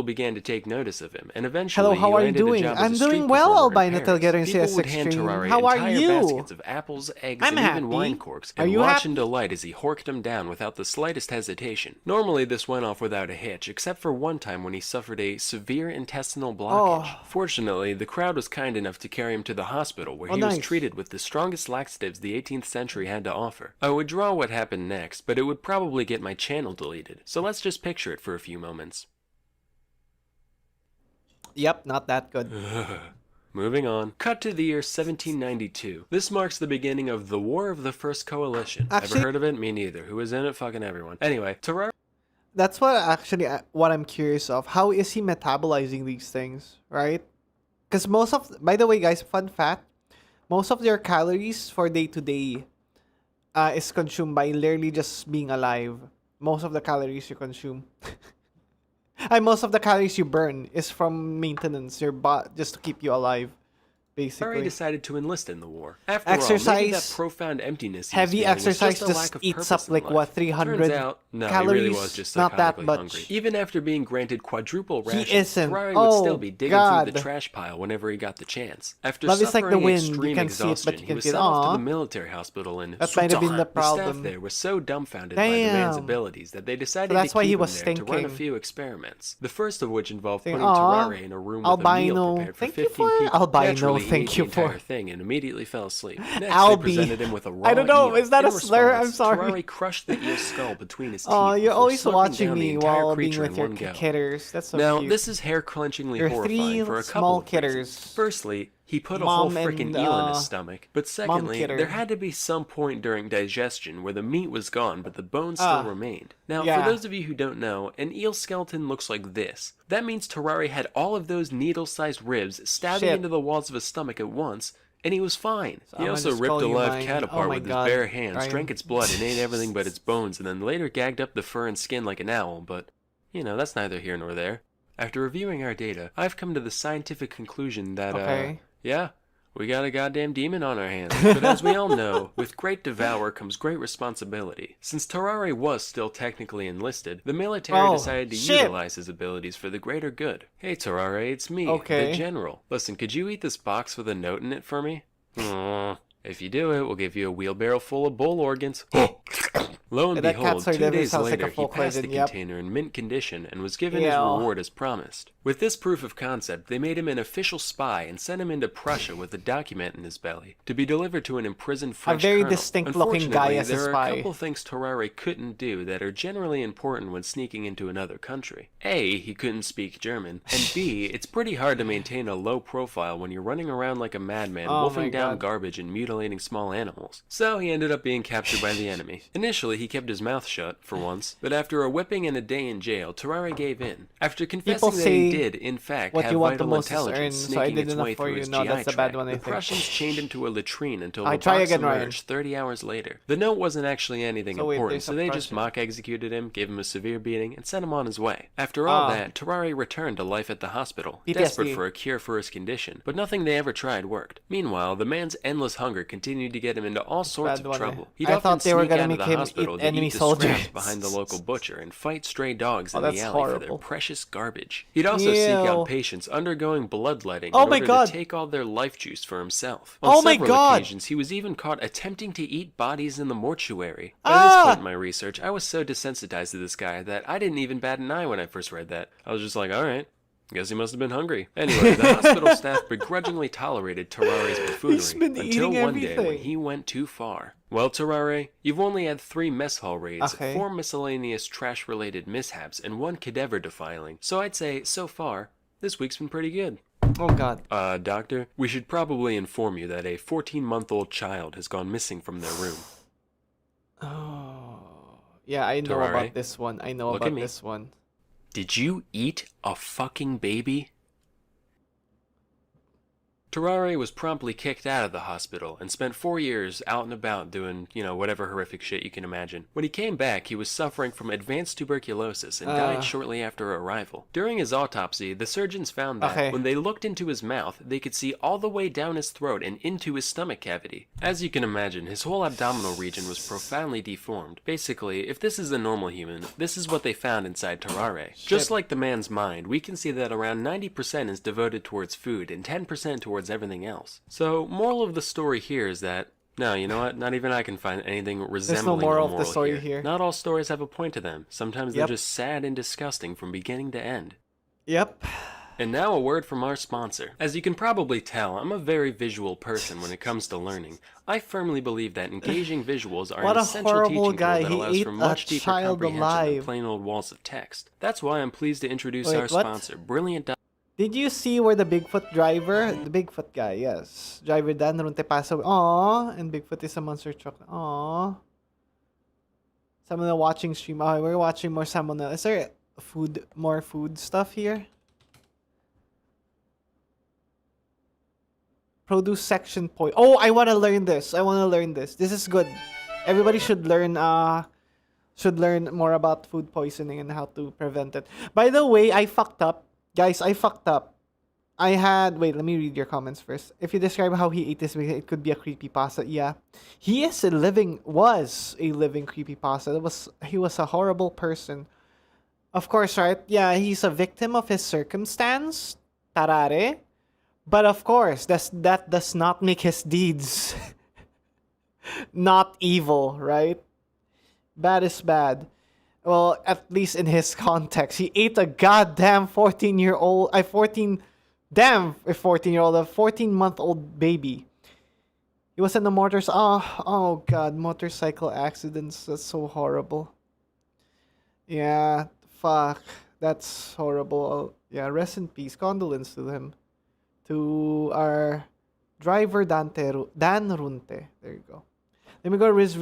Began to take notice of him, and Hello, eventually how are you doing? I'm doing well, Albino Tilgetting CS6 How are you? Baskets of apples, eggs, I'm and even happy. wine corks, Are and you watch happy? in delight as he horked them down without the slightest hesitation. Normally, this went off without a hitch, except for one time when he suffered a severe intestinal blockage. Fortunately, the crowd was kind enough to carry him to the hospital, where he was treated with the strongest laxatives the 18th century had to offer. I would draw what happened next, but it would probably get my channel deleted, so let's just picture it for a few moments. Yep, not that good. Moving on. Cut to the year 1792. This marks the beginning of the War of the First Coalition. Actually, ever heard of it? Me neither. Who was in it? Fucking everyone. Anyway, Terraria... That's what I'm curious of. How is he metabolizing these things, right? Because by the way, guys, fun fact, most of their calories for day to day is consumed by literally just being alive. Most of the calories you consume. And most of the calories you burn is from maintenance, just to keep you alive, basically. decided to enlist in the war. After exercise, all, maybe that profound emptiness heavy exercise just eats up like what 300 no, calories. He really was just not that much. Hungry. Even after being granted quadruple rations, he isn't. Ferrari would still be digging through the trash pile whenever he got the chance. After Love suffering like the wind. extreme You can exhaustion, see it, but you he can was feel, sent off to the military hospital in that might have been the problem. The staff there was so dumbfounded by the man's abilities that they decided to keep him there to run a few experiments. The first of which involved putting Terrari in a room with a meal prepared for 15 people. Albino, thank you for thing and immediately fell asleep. Next, Albie. they presented him with a raw I don't know, eel. is that In a slur? response, I'm sorry. Terrari crushed the eel's skull between his teeth. Oh, you're always slurping watching down the me entire while being creature with in your one go. kitters. That's so now, cute. this is hair-crunchingly Your horrifying for a couple small of kitters. reasons. Firstly, he put a Mom whole freaking and, eel in his stomach. But secondly, kitter. there had to be some point during digestion where the meat was gone but the bones still remained. Now, yeah. for those of you who don't know, an eel skeleton looks like this. That means Terrari had all of those needle-sized ribs stabbing into the walls of his stomach at once, and he was fine. So he I'm also gonna ripped a call you live mine. cat apart with his bare hands, Ryan. drank its blood, and ate everything but its bones, and then later gagged up the fur and skin like an owl, but, you know, that's neither here nor there. After reviewing our data, I've come to the scientific conclusion that, yeah, we got a goddamn demon on our hands. But as we all know, with great devour comes great responsibility. Since Terrari was still technically enlisted, the military decided to utilize his abilities for the greater good. Hey Terrari, it's me, the General. Listen, could you eat this box with a note in it for me? If you do it, we'll give you a wheelbarrow full of bull organs. Lo and behold, 2 days later, he passed the container in mint condition and was given his reward as promised. With this proof of concept, they made him an official spy and sent him into Prussia with a document in his belly to be delivered to an imprisoned French colonel. Distinct-looking guy as a spy. There are a couple things Terrari couldn't do that are generally important when sneaking into another country. A, he couldn't speak German, and B, it's pretty hard to maintain a low profile when you're running around like a madman, wolfing down garbage and mutilating small animals. So he ended up being captured by the enemy. Initially, he kept his mouth shut, for once, but after a whipping and a day in jail, Terrari gave in. After confessing that he did, in fact, have vital intelligence sneaking its way through his GI tract, the Prussians chained him to a latrine until the box emerged 30 hours later. The note wasn't actually anything important, so they just mock-executed him, gave him a severe beating, and sent him on his way. After all that, Terrari returned to life at the hospital, desperate for a cure for his condition, but nothing they ever tried worked. Meanwhile, the man's endless hunger continued to get him into all sorts of trouble. He'd often sneak out of the hospital to eat the scraps behind the local butcher and fight stray dogs in the alley for their precious garbage. He'd also seek out patients undergoing bloodletting in order to take all their life juice for himself. On several occasions, he was even caught attempting to eat bodies in the mortuary. By this point in my research, I was so desensitized to this guy that I didn't even bat an eye when I first read that. I was just like, alright. Guess he must have been hungry. Anyway, the hospital staff begrudgingly tolerated Terrari's buffoonery until one day when he went too far. Well, Terrari, you've only had 3 mess hall raids, 4 miscellaneous trash-related mishaps, and 1 cadaver defiling. So I'd say, so far, this week's been pretty good. Oh god. Doctor, we should probably inform you that a 14-month-old child has gone missing from their room. Oh. Yeah, I know about this one. I know about this one. Did you eat a fucking baby? Terare was promptly kicked out of the hospital and spent 4 years out and about doing, whatever horrific shit you can imagine. When he came back, he was suffering from advanced tuberculosis and died shortly after arrival. During his autopsy, the surgeons found that when they looked into his mouth, they could see all the way down his throat and into his stomach cavity. As you can imagine, his whole abdominal region was profoundly deformed. Basically, if this is a normal human, this is what they found inside Terare. Just like the man's mind, we can see that around 90% is devoted towards food and 10% towards everything else. So, moral of the story here is that, no, you know what? Not even I can find anything resembling There's no moral of the story here. here. Not all stories have a point to them. Sometimes they're just sad and disgusting from beginning to end. Yep. And now a word from our sponsor. As you can probably tell, I'm a very visual person when it comes to learning. I firmly believe that engaging visuals are an essential teaching tool that allows for much deeper comprehension than plain old walls of text. That's why I'm pleased to introduce our sponsor, Brilliant. Did you see where the Bigfoot driver, the Bigfoot guy, yes, driver Dan Runte passed away? Aww, and Bigfoot is a monster truck. Aww. Someone watching stream. Oh, we're watching more Salmonella. Is there more food stuff here? Produce section point. Oh, I want to learn this. This is good. Everybody should learn more about food poisoning and how to prevent it. By the way, I fucked up. Guys, I fucked up. Wait, let me read your comments first. If you describe how he ate this, it could be a creepypasta. Yeah. He was a living creepypasta. He was a horrible person. Of course, right? Yeah, he's a victim of his circumstance. Tarare. But of course, that does not make his deeds not evil, right? Bad is bad. Well, at least in his context. He ate a goddamn 14-year-old, a 14-month-old baby. He was in the oh god, motorcycle accidents. That's so horrible. Yeah, fuck. That's horrible. Yeah, rest in peace. Condolence to him. To our driver Dan Runte. There you go. Let me go Riz.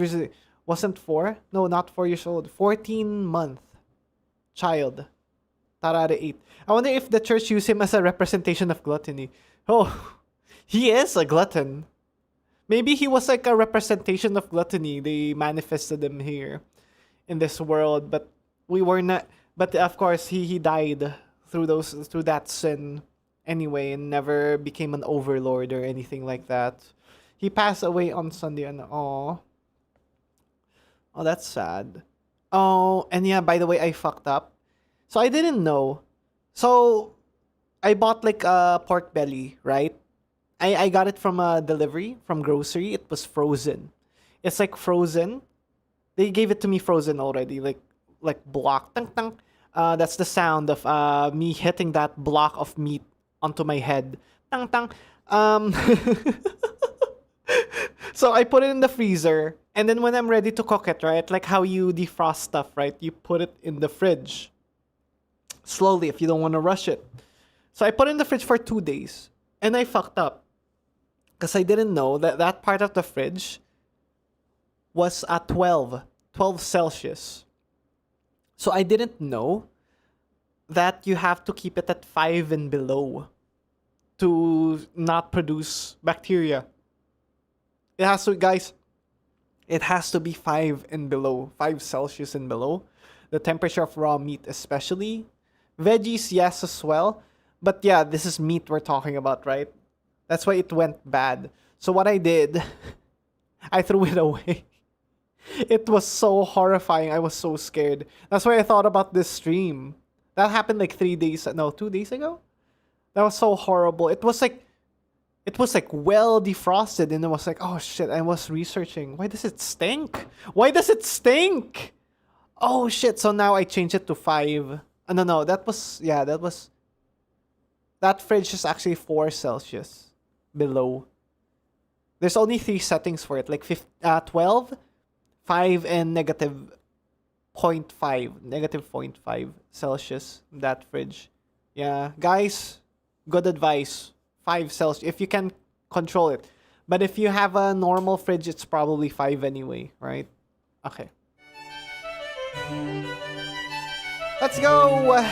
Wasn't 4? No, not 4 years old. 14-month child. Tarare 8. I wonder if the church used him as a representation of gluttony. Oh, he is a glutton. Maybe he was like a representation of gluttony. They manifested him here in this world, but we were not. But of course, he died through that sin anyway, and never became an overlord or anything like that. He passed away on Sunday, and oh, that's sad. Oh, and yeah, by the way, I fucked up. So I didn't know. So I bought like a pork belly, right? I got it from a delivery from grocery. It was frozen. It's like frozen. They gave it to me frozen already, like block. Tang tang. That's the sound of me hitting that block of meat onto my head. Tang tang. So I put it in the freezer, and then when I'm ready to cook it, right? Like how you defrost stuff, right? You put it in the fridge. Slowly, if you don't want to rush it. So I put it in the fridge for 2 days, and I fucked up. Because I didn't know that part of the fridge was at 12 Celsius. So I didn't know that you have to keep it at 5 and below to not produce bacteria. It has to, guys, it has to be 5 and below, 5 Celsius and below. The temperature of raw meat especially. Veggies, yes, as well. But yeah, this is meat we're talking about, right? That's why it went bad. So what I did, I threw it away. It was so horrifying. I was so scared. That's why I thought about this stream. That happened like 2 days ago? That was so horrible. It was like well defrosted, and it was like, oh shit, I was researching. Why does it stink? Oh shit, so now I changed it to 5. No, that fridge is actually 4 Celsius below. There's only 3 settings for it, like 12, 5, and negative 0.5 Celsius, that fridge. Yeah, guys, good advice. 5 Celsius, if you can control it. But if you have a normal fridge, it's probably 5 anyway, right? Okay. Let's go!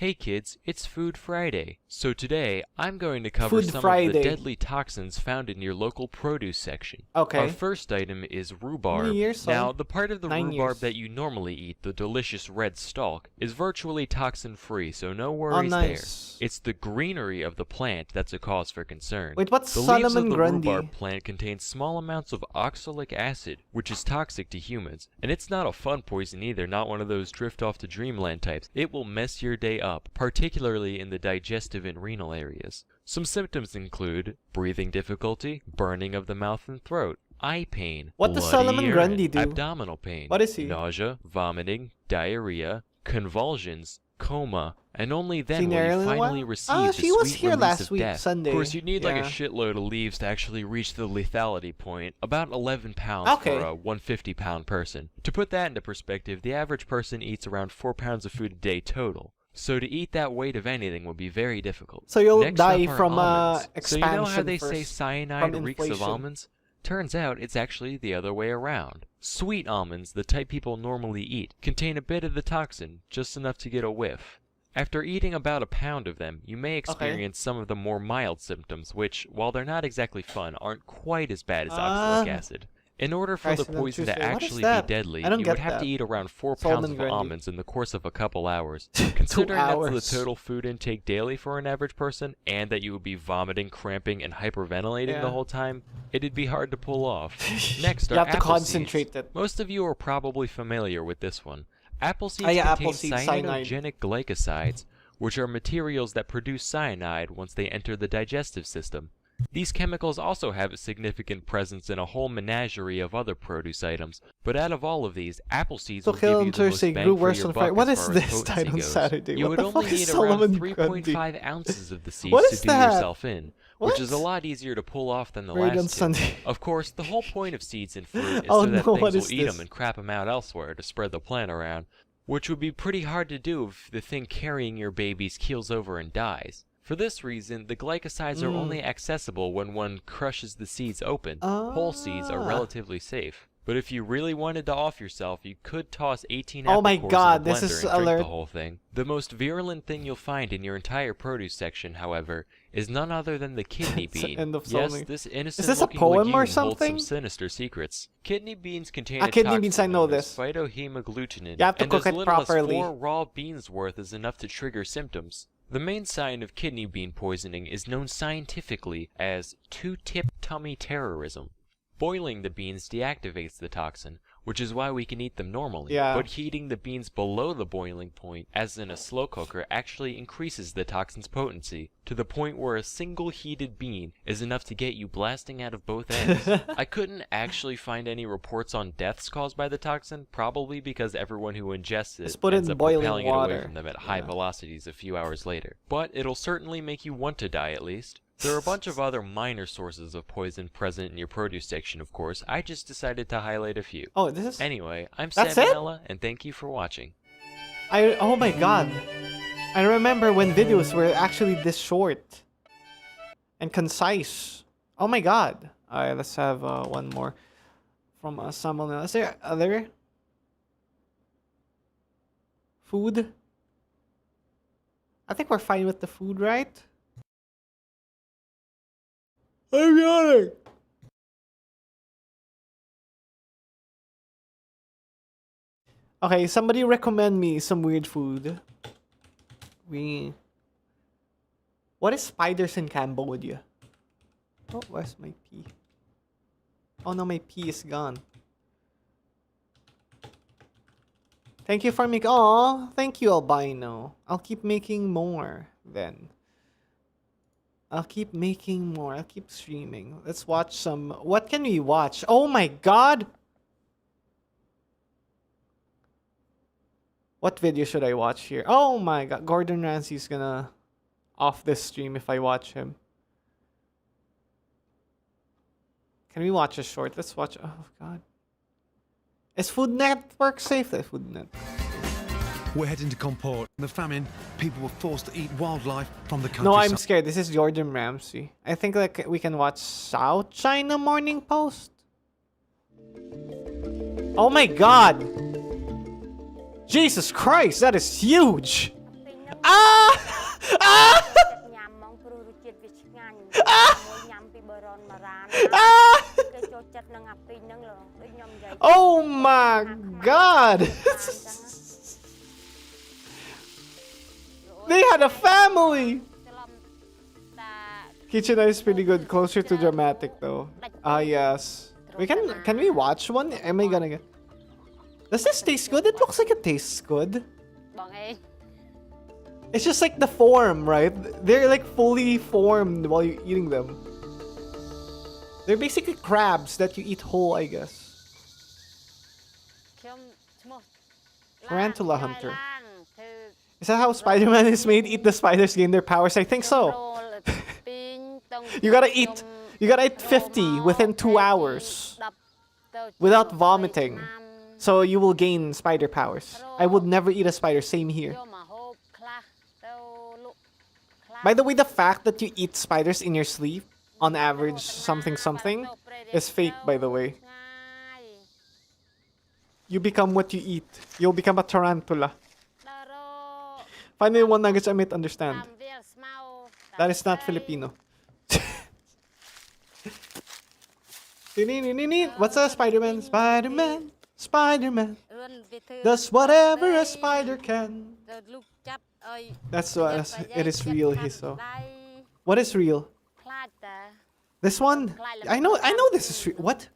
Hey kids, it's Food Friday. So today, I'm going to cover Food some Friday. of the deadly toxins found in your local produce section. Okay. Our first item is rhubarb. Years, Now, the part of the 9 rhubarb years. that you normally eat, the delicious red stalk, is virtually toxin-free, so no worries nice. there. It's the greenery of the plant that's a cause for concern. Wait, what's The leaves of Solomon the Grundy? rhubarb plant contain small amounts of oxalic acid, which is toxic to humans. And it's not a fun poison either, not one of those drift off to dreamland types. It will mess your day up, particularly in the digestive and renal areas. Some symptoms include breathing difficulty, burning of the mouth and throat, eye pain, What does bloody Solomon urine, Grundy do? abdominal pain, What is he? nausea, vomiting, diarrhea, convulsions, coma, and only then will Seen you her in a finally while? receive the she was sweet here release last of week, death. Sunday. Of course, you'd need like a Yeah. shitload of leaves to actually reach the lethality point, about 11 pounds Okay. for a 150-pound person. To put that into perspective, the average person eats around 4 pounds of food a day total. So to eat that weight of anything would be very difficult. So you'll Next die up are from almonds. So you know how expansion they say first, cyanide from reeks of inflation. almonds? Turns out it's actually the other way around. Sweet almonds, the type people normally eat, contain a bit of the toxin, just enough to get a whiff. After eating about a pound of them, you may experience some of the more mild symptoms, which, while they're not exactly fun, aren't quite as bad as oxalic acid. In order for the Christ, and then poison to Tuesday. What is actually that? be deadly, I don't you get would have that. to eat around 4 Solomon pounds of Grundy. almonds in the course of a couple hours. Considering that's hours. the total food intake daily for an average person, and that you would be vomiting, cramping, and hyperventilating Yeah. the whole time, it'd be hard to pull off. Next You are have to apple concentrate seeds. it. Most of you are probably familiar with this one. Apple seeds yeah, contain apple seeds, cyanide. cyanogenic glycosides, which are materials that produce cyanide once they enter the digestive system. These chemicals also have a significant presence in a whole menagerie of other produce items, but out of all of these, apple seeds So will give you the most Thursday bang grew for worse your on buck Friday. What as is far as this potency died on goes. Saturday? You What would the only fuck is need Solomon around Grundy? 3.5 ounces of the seeds What to is do that? yourself in, which is a What? lot easier to pull off than the Married on last two. Sunday. Of course, the whole point of seeds in fruit is Oh so that no, what things is will eat this? them and crap them out elsewhere to spread the plant around, which would be pretty hard to do if the thing carrying your babies keels over and dies. For this reason, the glycosides are only accessible when one crushes the seeds open. Whole seeds are relatively safe. But if you really wanted to off yourself, you could toss 18 Oh apple my cores God, in a this blender is and drink alert. the whole thing. The most virulent thing you'll find in your entire produce section, however, is none other than the kidney It's the bean. end of Yes, Solomon. this Is innocent this a looking poem or legume holds something? some sinister secrets. Kidney beans contain Ah, a kidney toxin beans, I know known as this. phytohemagglutinin, You have to and cook as it little properly. as 4 raw beans worth is enough to trigger symptoms. The main sign of kidney bean poisoning is known scientifically as two-tip tummy terrorism. Boiling the beans deactivates the toxin, which is why we can eat them normally. Yeah. But heating the beans below the boiling point, as in a slow cooker, actually increases the toxin's potency, to the point where a single heated bean is enough to get you blasting out of both ends. I couldn't actually find any reports on deaths caused by the toxin, probably because everyone who ingests it Just put it ends in up boiling propelling it water. away from them at high Yeah. velocities a few hours later. But it'll certainly make you want to die at least. There are a bunch of other minor sources of poison present in your produce section, of course. I just decided to highlight a few. Oh, this is... Anyway, I'm That's it? Salmonella, and thank you for watching. Oh my god. I remember when videos were actually this short. And concise. Oh my god. Alright, let's have one more. From someone else. Is there other? Food? I think we're fine with the food, right? I'm yawning! Okay, somebody recommend me some weird food. What is spiders in Cambodia? Oh, where's my pee? Oh no, my pee is gone. Thank you for making... Aw, thank you, Albino. I'll keep making more, then. I'll keep making more. I'll keep streaming. Let's watch some... What can we watch? Oh my god! What video should I watch here? Oh my god, Gordon Ramsay's gonna off this stream if I watch him. Can we watch a short? Let's watch... Oh god. Is Food Network safe? The Food Network. We're heading to Comport. In the famine, people were forced to eat wildlife from the countryside. No, I'm scared. This is Gordon Ramsay. I think like we can watch South China Morning Post. Oh my god! Jesus Christ, that is huge! Ah! Ah! Ah! Oh my god! They had a family! Kitchen is pretty good, closer to dramatic though. Ah yes. Can we watch one? Am I gonna get... Does this taste good? It looks like it tastes good. It's just like the form, right? They're like fully formed while you're eating them. They're basically crabs that you eat whole, I guess. Tarantula hunter. Is that how Spider-Man is made? Eat the spiders, gain their powers? I think so. You gotta eat 50 within 2 hours without vomiting. So you will gain spider powers. I would never eat a spider, same here. By the way, the fact that you eat spiders in your sleep, on average something, is fake, by the way. You become what you eat. You'll become a tarantula. Finally, one language I might understand. That is not Filipino. What's a Spider-Man? Spider-Man, Spider-Man does whatever a spider can. That's what it is real, Hiso. What is real? This one? I know this is real. What?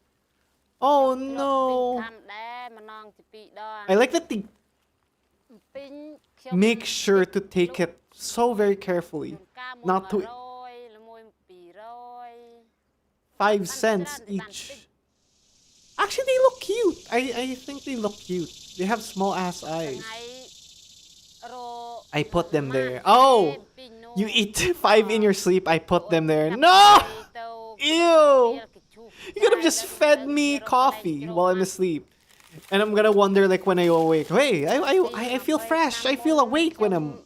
Oh no. I like that they make sure to take it so very carefully. Not to 5 cents each. Actually, they look cute. I think they look cute. They have small ass eyes. I put them there. Oh! You eat 5 in your sleep, I put them there. No! Ew! You could have just fed me coffee while I'm asleep. And I'm gonna wonder, like, when I awake. Hey, I feel fresh. I feel awake when I'm...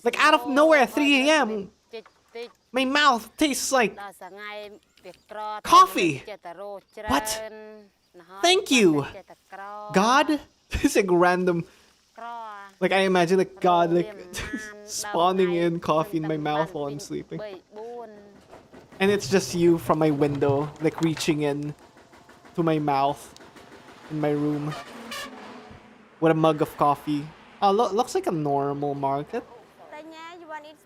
Like, out of nowhere at 3 a.m. My mouth tastes like... coffee! What? Thank you! God? It's like random... Like, I imagine, like, God, like, spawning in coffee in my mouth while I'm sleeping. And it's just you from my window, like, reaching in to my mouth in my room with a mug of coffee. Oh, looks like a normal market.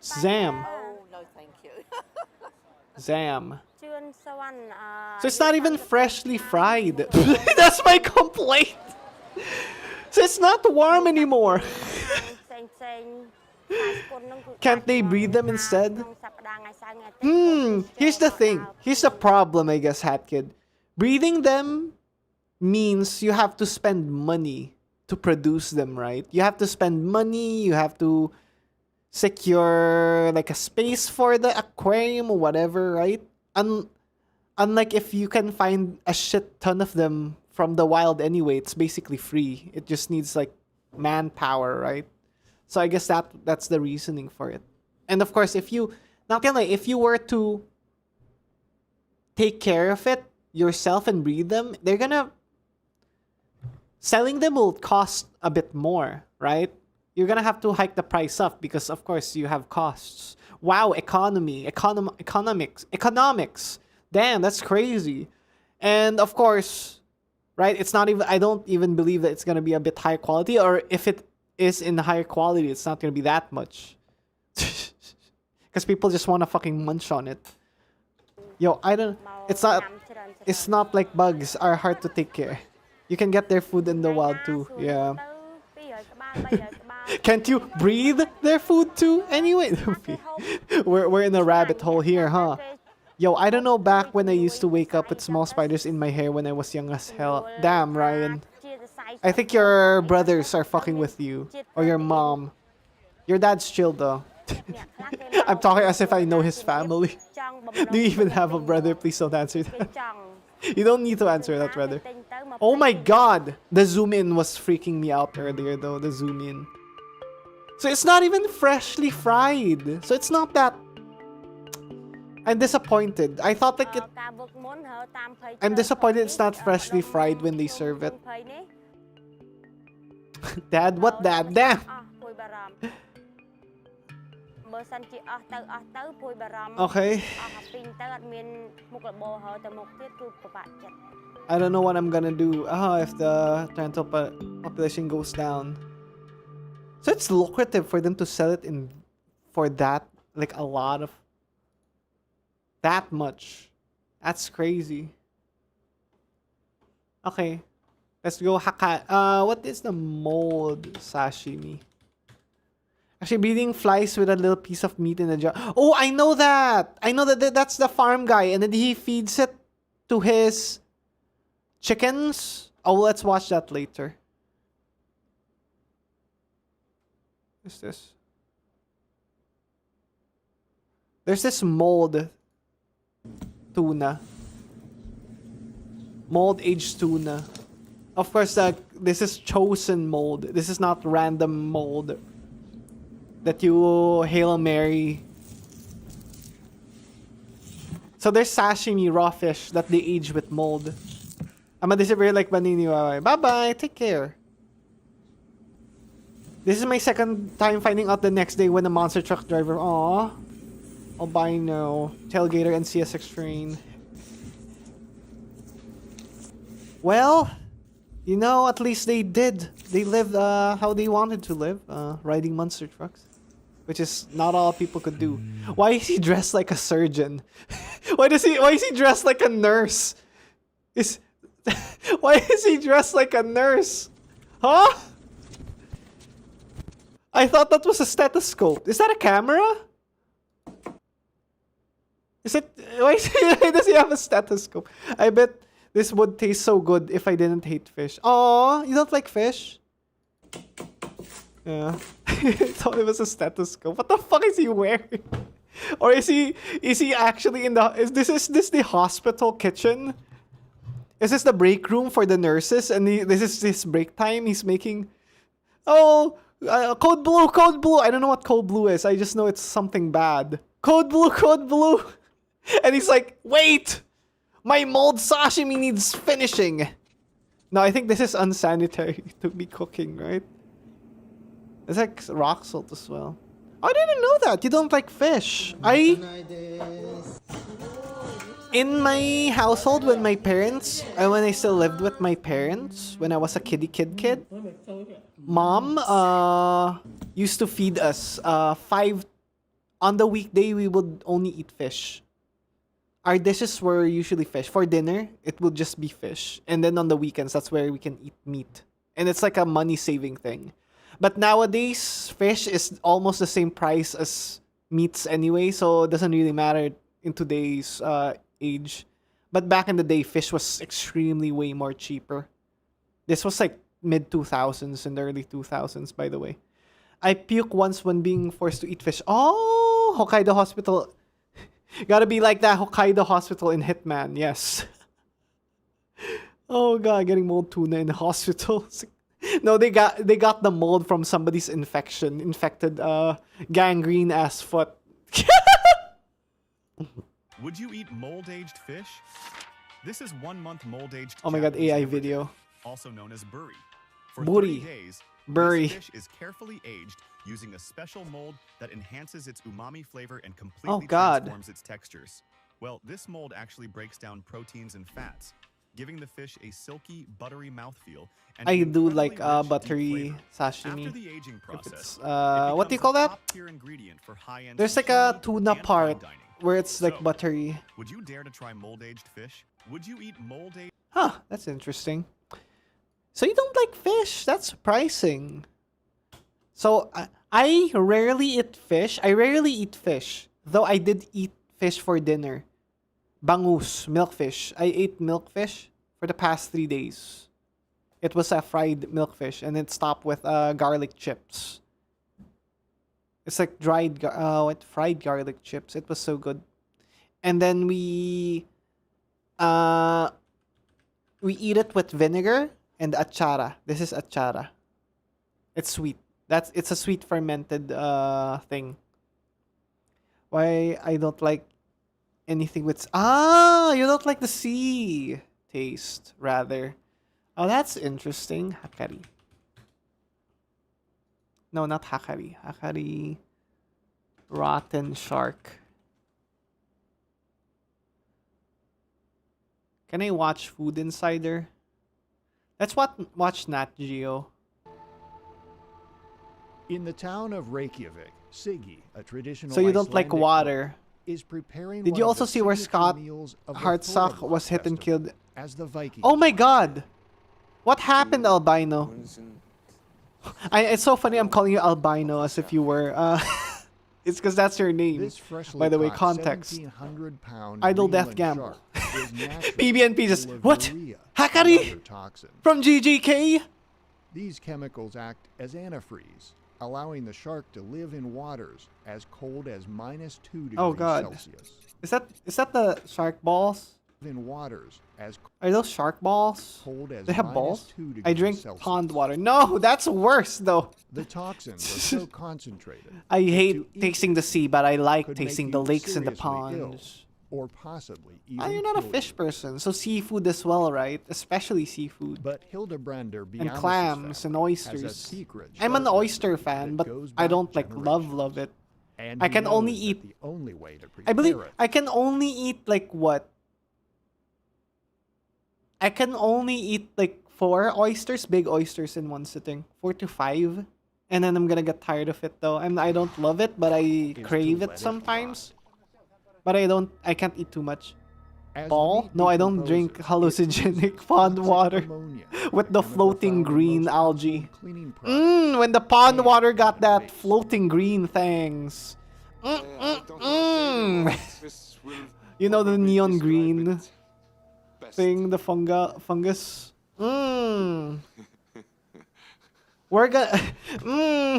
Zam. Oh, no, thank you. Zam. So it's not even freshly fried. That's my complaint. So it's not warm anymore. Can't they breed them instead? Here's the thing. Here's the problem, I guess, Hat Kid. Breeding them means you have to spend money to produce them, right? You have to spend money, you have to secure like a space for the aquarium or whatever, right? Unlike if you can find a shit ton of them from the wild anyway, it's basically free. It just needs like manpower, right? So I guess that's the reasoning for it. And of course, if you were to take care of it yourself and breed them, selling them will cost a bit more, right? You're gonna have to hike the price up because of course you have costs. Wow, economics. Damn, that's crazy. And of course, right, it's not even, I don't even believe that it's gonna be a bit higher quality, or if it is in higher quality, it's not gonna be that much. Because people just wanna fucking munch on it. Yo, it's not like bugs are hard to take care. You can get their food in the wild too, yeah. Can't you breathe their food too? Anyway, we're in a rabbit hole here, huh? Yo, I don't know back when I used to wake up with small spiders in my hair when I was young as hell. Damn, Ryan. I think your brothers are fucking with you. Or your mom. Your dad's chill though. I'm talking as if I know his family. Do you even have a brother? Please don't answer that. You don't need to answer that, brother. Oh my god! The zoom in was freaking me out earlier though, the zoom in. So it's not even freshly fried. So it's not that... I'm disappointed. I thought like it... I'm disappointed it's not freshly fried when they serve it. Dad? What dad? Damn! Okay. I don't know what I'm gonna do. If the rental population goes down. So it's lucrative for them to sell it in for that, like a lot of that much. That's crazy. Okay. Let's go what is the mold sashimi? Actually, breeding flies with a little piece of meat in the jar. Oh, I know that! I know that that's the farm guy, and then he feeds it to his chickens. Oh, let's watch that later. What's this? There's this mold tuna. Mold aged tuna. Of course, this is chosen mold. This is not random mold that you Hail Mary. So there's sashimi raw fish that they age with mold. I'ma disappear like Banini. Bye-bye. Take care. This is my second time finding out the next day when a monster truck driver. Aww. Albino. Tailgater and CSX train. Well, you know, at least they did. They lived how they wanted to live. Riding monster trucks. Which is not all people could do. Why is he dressed like a surgeon? Why is he dressed like a nurse? Why is he dressed like a nurse? Huh? I thought that was a stethoscope. Is that a camera? Is it? Why does he have a stethoscope? I bet this would taste so good if I didn't hate fish. Aw, you don't like fish? Yeah. I thought it was a stethoscope. What the fuck is he wearing? Or is he actually in the is this the hospital kitchen? Is this the break room for the nurses? And this is his break time. He's making code blue. I don't know what code blue is. I just know it's something bad. Code blue. And he's like, wait, my mold sashimi needs finishing. No, I think this is unsanitary to be cooking, right? It's like rock salt as well. I didn't know that. You don't like fish. In my household, when my parents, when I still lived with my parents, when I was a kid, Mom used to feed us 5. On the weekday, we would only eat fish. Our dishes were usually fish. For dinner, it would just be fish. And then on the weekends, that's where we can eat meat. And it's like a money-saving thing. But nowadays, fish is almost the same price as meats anyway, so it doesn't really matter in today's age. But back in the day, fish was extremely way more cheaper. This was like mid-2000s and early 2000s, by the way. I puke once when being forced to eat fish. Oh, Hokkaido Hospital. Gotta be like that Hokkaido Hospital in Hitman, yes. Oh god, getting mold tuna in the hospital. No, they got the mold from somebody's infected gangrene ass foot. Would you eat mold-aged fish? This is 1 month mold-aged. Oh my god, AI video. Also known as buri. For Buri. 30 days, Buri. this fish is carefully aged using a special mold that enhances its umami flavor and completely transforms its textures. Well, this mold actually breaks down proteins and fats, giving the fish a silky, buttery mouthfeel. I do like buttery sashimi. After the aging process, what do you call that? There's like a tuna part where it's like buttery. Would you dare to try mold-aged fish? Would you eat mold-aged? Huh, that's interesting. So you don't like fish? That's surprising. So I rarely eat fish. Though I did eat fish for dinner. Bangus, milkfish. I ate milkfish for the past 3 days. It was a fried milkfish, and it stopped with garlic chips. It's like fried garlic chips. It was so good. And then we eat it with vinegar and achara. This is achara. It's sweet. It's a sweet fermented thing. Why I don't like anything with you don't like the sea taste rather. Oh, that's interesting. Hakari. No, not hakari. Hakari. Rotten shark. Can I watch Food Insider? Let's watch Nat Geo. In the town of Reykjavik, Siggy, a traditional So you don't like Icelandic water. cook, is preparing Did one you of also the see where signature Scott meals of the Hartsock Thorvald was hit and festival killed? as the Vikings Oh my marched. god! What happened, Albino? It's so funny I'm calling you Albino as if you were. It's because that's your name. This freshly By the way, caught context. 1,700-pound Idle Death Greenland Gamble. shark is naturally PBNP just. full of What? urea, Hakari? another toxin. From GGK? These chemicals act as antifreeze, allowing the shark to live in waters as cold as -2 degrees Oh god. Celsius. Is that the shark balls? In waters as Are those shark balls? cold as They have balls? -2 degrees I drink Celsius. pond water. No, that's worse though. The toxins are so concentrated. I that to hate eat tasting the sea, but I like could make tasting the you lakes and the seriously ill, ponds. or possibly even Ah, you're not a kill fish you. person, so seafood as well, right? Especially seafood. But Hildebrander And clams and oysters. I'm an oyster fan, but I don't like love it. And I he can only knows that eat- the only way to I believe prepare it I can only eat like what? I can only eat like 4 oysters, big oysters in one sitting. 4 to 5. And then I'm gonna get tired of it though. I don't love it, but I is crave to it let sometimes. But I can't eat too much. As the Ball? meat No, I don't drink decomposes, it hallucinogenic produces pond toxic water ammonia, with a the chemical floating found in green most algae. household cleaning products. When the pond And water got in that face. floating green things. You know the neon green thing, the fungus. We're gonna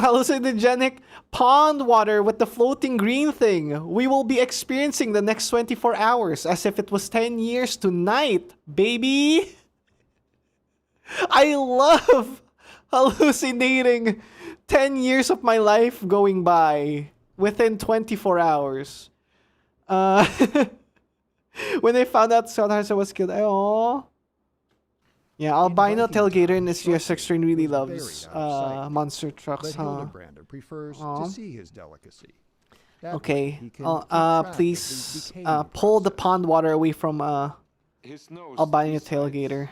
hallucinogenic pond water with the floating green thing. We will be experiencing the next 24 hours as if it was 10 years tonight, baby. I love hallucinating 10 years of my life going by within 24 hours. When I found out Scott Hartsock was killed, oh. Yeah, albino Viking tailgater in times, this year's Sharky section really was loves buried out of sight. monster trucks, But huh? Hildebrander prefers Aw. to see his delicacy. That way Okay. he can keep track of Please his decaying pull the process. pond water away from His nose albino decides tailgater.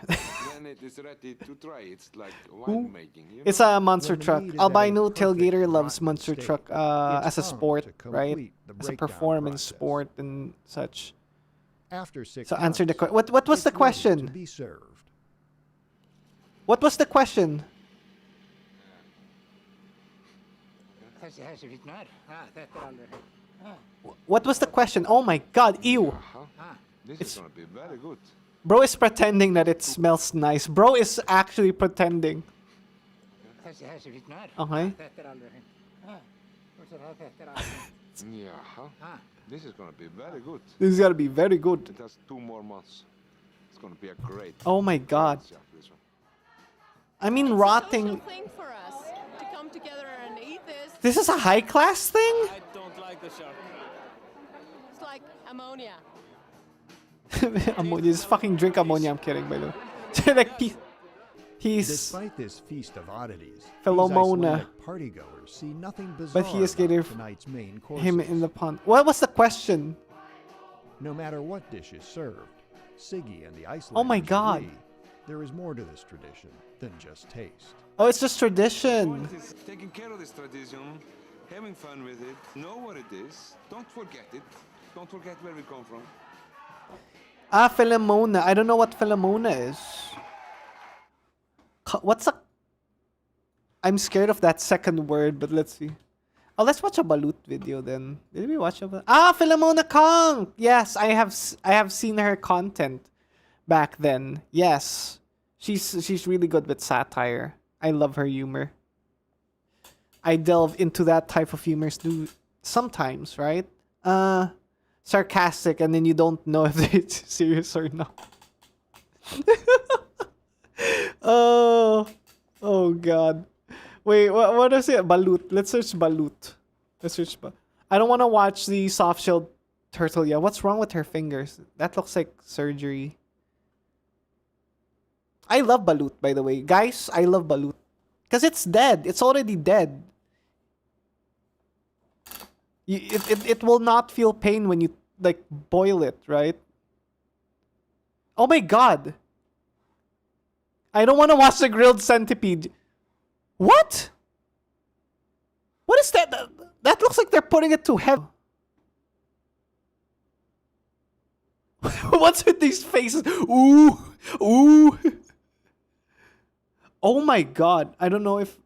when it is ready to try. It's like winemaking, you It's know? a monster When the truck. meat is at a Albino perfect tailgater loves rotten monster state, truck it's as a time sport, to right? complete the As a breakdown performance process. sport and such. After 6 So answer the months, question. What was it's the ready question? To be served. What was the question? What was the question? Oh my god, ew. Uh-huh. This It's- is gonna be very good. Bro is pretending that it smells nice. Bro is actually pretending. Okay. Yeah, this is gonna be very good. This is gonna be very good. It has 2 more months. It's gonna be a great. Oh my god. chef, this one. I mean, Social rotting. thing for us to come together and eat this. This is a high class thing? I don't like the shark. It's like ammonia. Ammonia. Just fucking drink ammonia. I'm kidding, by the way. Like, he's. Despite this feast of oddities, Philomona. these Icelandic partygoers see nothing bizarre But he is about getting tonight's main courses. him in the pond. What was the question? No matter what dish is served, Siggy and the Icelanders Oh my God. agree there is more to this tradition than just taste. Oh, it's just tradition. Point is taking care of this tradition, having fun with it, know what it is, don't forget it, don't forget where we come from. Ah, Philomona. I don't know what Philomona is. What's a... I'm scared of that second word, but let's see. Oh, let's watch a Balut video then. Did we watch a... Ah, Philomona Kong! Yes, I have seen her content back then. Yes. She's really good with satire. I love her humor. I delve into that type of humor too sometimes, right? Sarcastic, and then you don't know if it's serious or not. Oh god. Wait, what is it? Balut. Let's search Balut. I don't want to watch the soft-shelled turtle yet. What's wrong with her fingers? That looks like surgery. I love Balut, by the way. Guys, I love Balut. Because it's dead. It's already dead. It will not feel pain when you like boil it, right? Oh my god. I don't want to watch the grilled centipede. What? What is that? That looks like they're putting it too heavy. What's with these faces? Ooh. Ooh. Oh my god. I don't know if...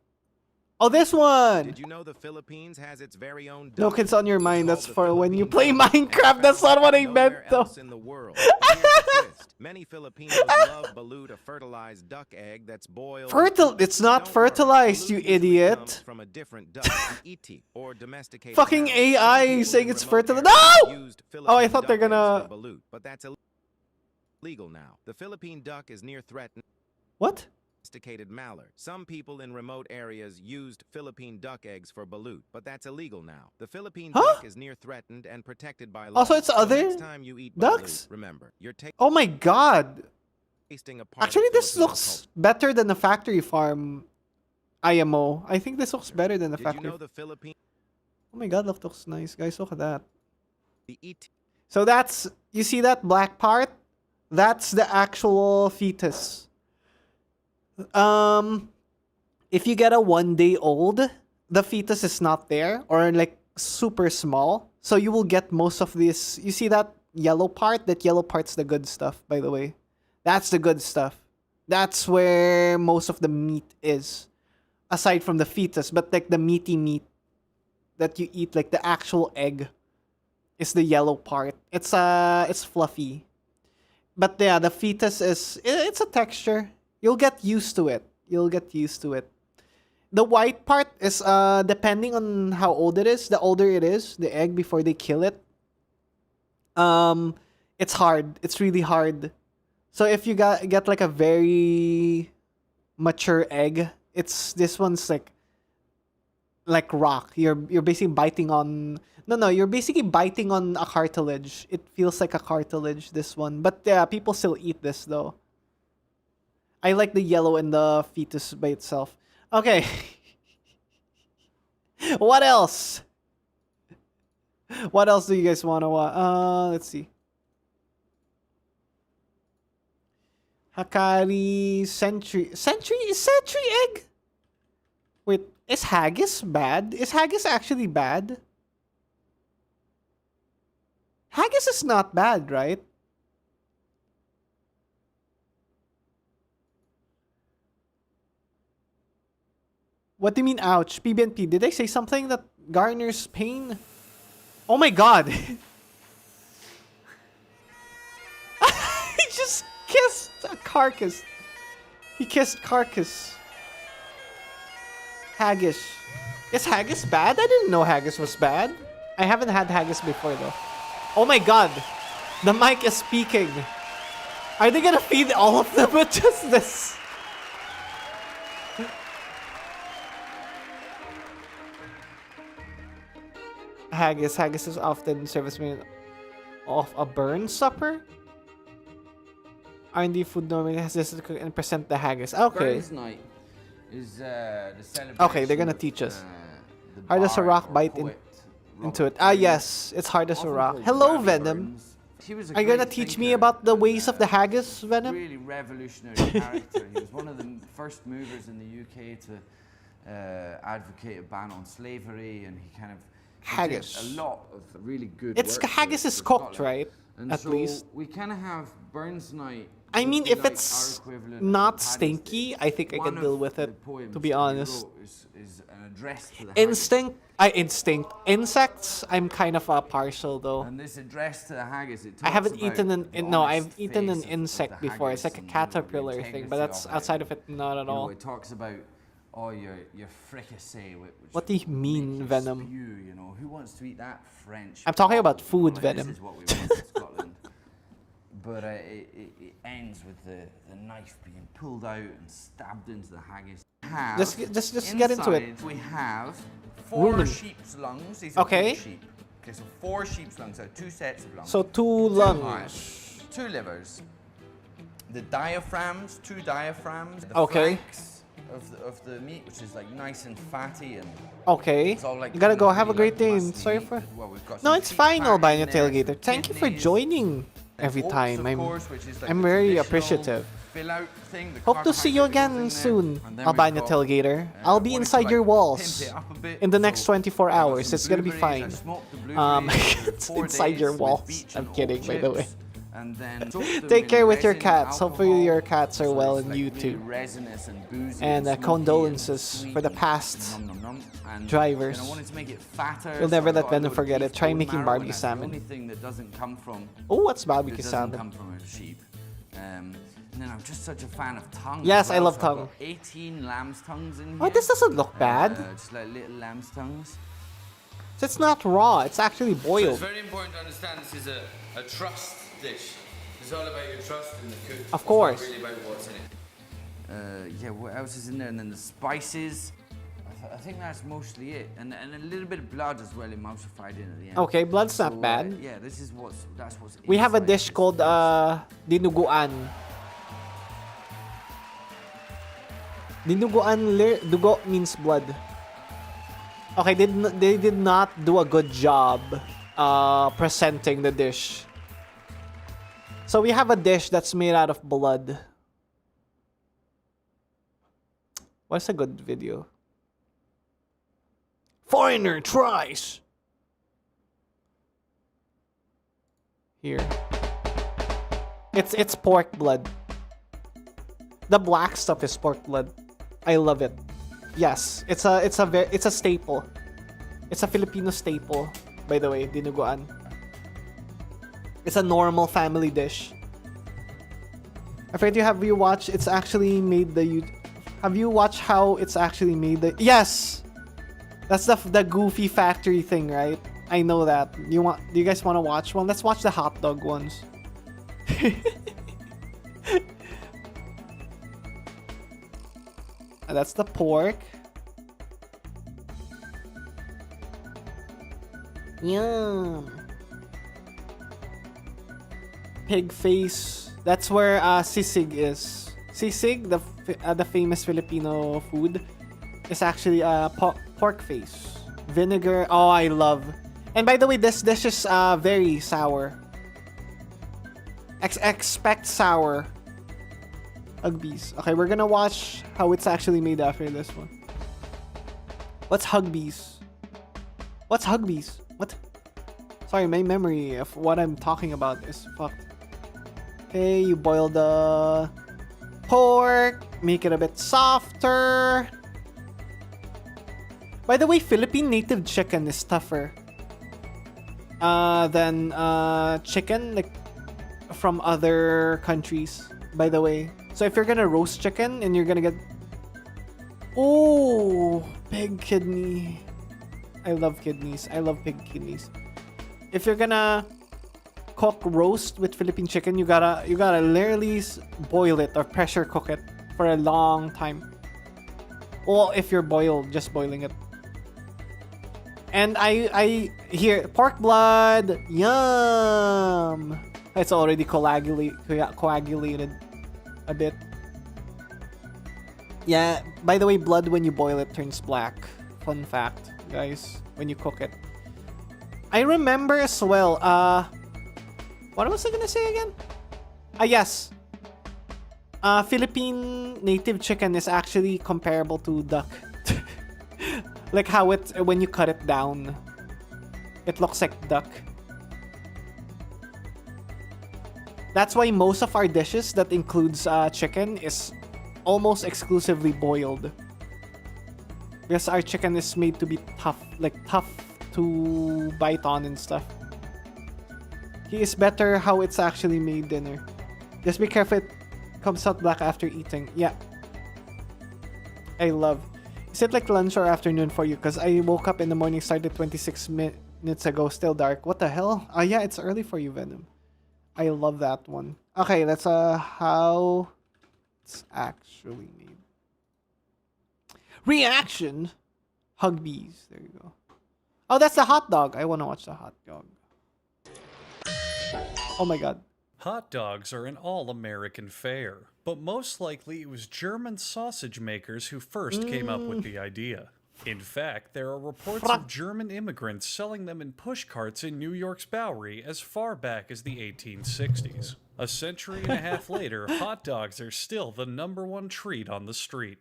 Oh, this one! Did you know the Philippines has its very own No kids on your mind. That's for when you play Minecraft. That's not what I meant, though. In the world. But here's the twist. Many Filipinos love balut, a fertilized duck egg that's boiled. It's not fertilized, you idiot. From a different duck, iti, or domesticated. Fucking AI saying it's fertilized. No! Oh, I thought they're gonna... Balut, but that's illegal now. The Philippine duck is near threatened. What? Domesticated mallard. Some people in remote areas used Philippine duck eggs for balut, but that's illegal now. The Philippine duck is near threatened and protected by law. Also, it's other next time you eat ducks? balut, remember, you're oh my god. tasting a part Actually, of this Filipino looks culture. better than the factory farm IMO. I think this looks better than the Did factory. you know the Philippine Oh my god, looks nice, guys. Look at that. the ET So that's... You see that black part? That's the actual fetus. If you get a 1 day old, the fetus is not there or like super small. So you will get most of this. You see that yellow part? That yellow part's the good stuff, by the way. That's the good stuff. That's where most of the meat is. Aside from the fetus, but like the meaty meat that you eat, like the actual egg, is the yellow part. It's fluffy. But yeah, the fetus it's a texture. You'll get used to it. You'll get used to it. The white part is depending on how old it is. The older it is, the egg before they kill it. It's hard. It's really hard. So if you get like a very mature egg, this one's like rock. You're basically biting on you're basically biting on a cartilage. It feels like a cartilage, this one. But yeah, people still eat this though. I like the yellow and the fetus by itself. Okay. What else? What else do you guys want to watch? Let's see. Hakari Sentry. Sentry? Is Sentry egg? Wait, is haggis bad? Is haggis actually bad? Haggis is not bad, right? What do you mean, ouch? PBNP, did I say something that garners pain? Oh my god! He just kissed a carcass. He kissed carcass. Haggis. Is haggis bad? I didn't know haggis was bad. I haven't had haggis before though. Oh my god! The mic is speaking. Are they gonna feed all of them with just this? Haggis. Haggis is often service made of a burn supper. R&D food normally has this to cook and present the haggis. Okay. Burns night is the celebration. Okay, they're gonna teach us. Hard as a rock bite into it. Ah, yes, it's hard as a rock. Hello, Venom. Are you gonna teach me about the ways of the haggis, Venom? Really revolutionary character. He was one of the first movers in the UK to advocate a ban on slavery, and he kind of haggis. did a lot of really good. Haggis is cooked, right? And at so least we kind of have Burns night. I mean, if it's not stinky, I think I can deal with it, to be honest. Is an address to the Insects, I'm kind of partial though. And this address to the haggis, I haven't eaten I've eaten an insect before. It's like a caterpillar thing, but that's outside of it, not at all. It talks about, your fricassee. What do you mean, Venom? Spew, who wants to eat that French? I'm talking about food, Venom. This is what we want in Scotland. But it ends with the knife being pulled out and stabbed into the haggis. Just get into it. We have 4 sheep's lungs. These are okay. Sheep. Okay, so 4 sheep's lungs, so 2 sets of lungs. So 2 lungs. 2 livers. The diaphragms, 2 diaphragms. The okay. flanks of the meat, which is like nice and fatty and. Okay. It's all, like, You gotta go. kind of Have a really, great day. And musty. sorry for. Well, we've got No, some it's cheap fine, fat Albino in there, Tailgater. Thank you for kidneys, joining every oats, time. of course, which is like I'm the very traditional appreciative. fill-out thing, the Hope to see you carbohydrate again goes in soon, there. And then Albino we've got, Tailgater. I'll be wanted to, inside like, your pimp walls it up a bit. in the next So 24 I got hours. some It's gonna be blueberries. I fine. smoked the blueberries It's for 4 inside your days with walls. beach I'm and kidding, oat by the way. chips, and then soaked them Take in care with your resin, cats. Hopefully alcohol, your cats are so well, it's, and like, you really too. resinous and boozy And smoky condolences sweet for the and past nom, nom, nom. And, drivers. I wanted to make it fatter. You'll so never I let got a Venom load of forget beef it. Try bone making marrow, barbecue and that's salmon. The only thing that doesn't come from. Oh, what's barbecue It doesn't salmon? come from a sheep. And then I'm just such a fan of tongue. Yes, as I well, love so I've tongue. got 18 lamb's tongues in here. Oh, this doesn't look bad. Just like little lamb's tongues. So it's not raw. It's actually So boiled. it's very important to understand this is a trust dish. It's all about your trust in the cook. Of course. It's not really about what's in it. Yeah, what else is in there? And then the spices. I think that's mostly it. And a little bit of blood as well emulsified in at the end. Okay, blood's not So, bad. Yeah, this is that's what's We have a inside dish this. called dinuguan. Dinuguan, dugo means blood. Okay, they did not do a good job presenting the dish. So we have a dish that's made out of blood. What's a good video? Foreigner tries. Here. It's pork blood. The black stuff is pork blood. I love it. Yes, it's a staple. It's a Filipino staple, by the way, dinuguan. It's a normal family dish. I forget have you watched it's actually made the have you watched how it's actually made the Yes. That's the Goofy factory thing, right? I know that. Do you guys want to watch one? Let's watch the hot dog ones. That's the pork. Yum. Pig face. That's where sisig is. Sisig, the famous Filipino food, is actually pork face. Vinegar. Oh, I love. And by the way, this dish is very sour. Expect sour. Hugbees. Okay, we're gonna watch how it's actually made after this one. What's Hugbees? What's Hugbees? What? Sorry, my memory of what I'm talking about is fucked. Okay, you boil the pork, make it a bit softer. By the way, Philippine native chicken is tougher than chicken like from other countries, by the way. So if you're gonna roast chicken and you're gonna get... Oh, pig kidney. I love kidneys. I love pig kidneys. If you're gonna cook roast with Philippine chicken, you gotta literally boil it or pressure cook it for a long time. Well, if you're just boiling it. And I hear pork blood. Yum. It's already coagulated a bit. Yeah, by the way, blood when you boil it turns black. Fun fact, guys, when you cook it. I remember as well, what was I gonna say again? Yes. Philippine native chicken is actually comparable to duck. Like how when you cut it down, it looks like duck. That's why most of our dishes that includes chicken is almost exclusively boiled. Because our chicken is made to be tough to bite on and stuff. He is better how it's actually made dinner. Just be careful it comes out black after eating. Yeah. I love. Is it like lunch or afternoon for you? Because I woke up in the morning, started 26 minutes ago, still dark. What the hell? Oh yeah, it's early for you, Venom. I love that one. Okay, that's how it's actually made. Reaction. Hugbees. There you go. Oh, that's the hot dog. I want to watch the hot dog. Oh my god. Hot dogs are an all-American fare, but most likely it was German sausage makers who first came up with the idea. In fact, there are reports of German immigrants selling them in pushcarts in New York's Bowery as far back as the 1860s. A century and a half later, hot dogs are still the #1 treat on the street.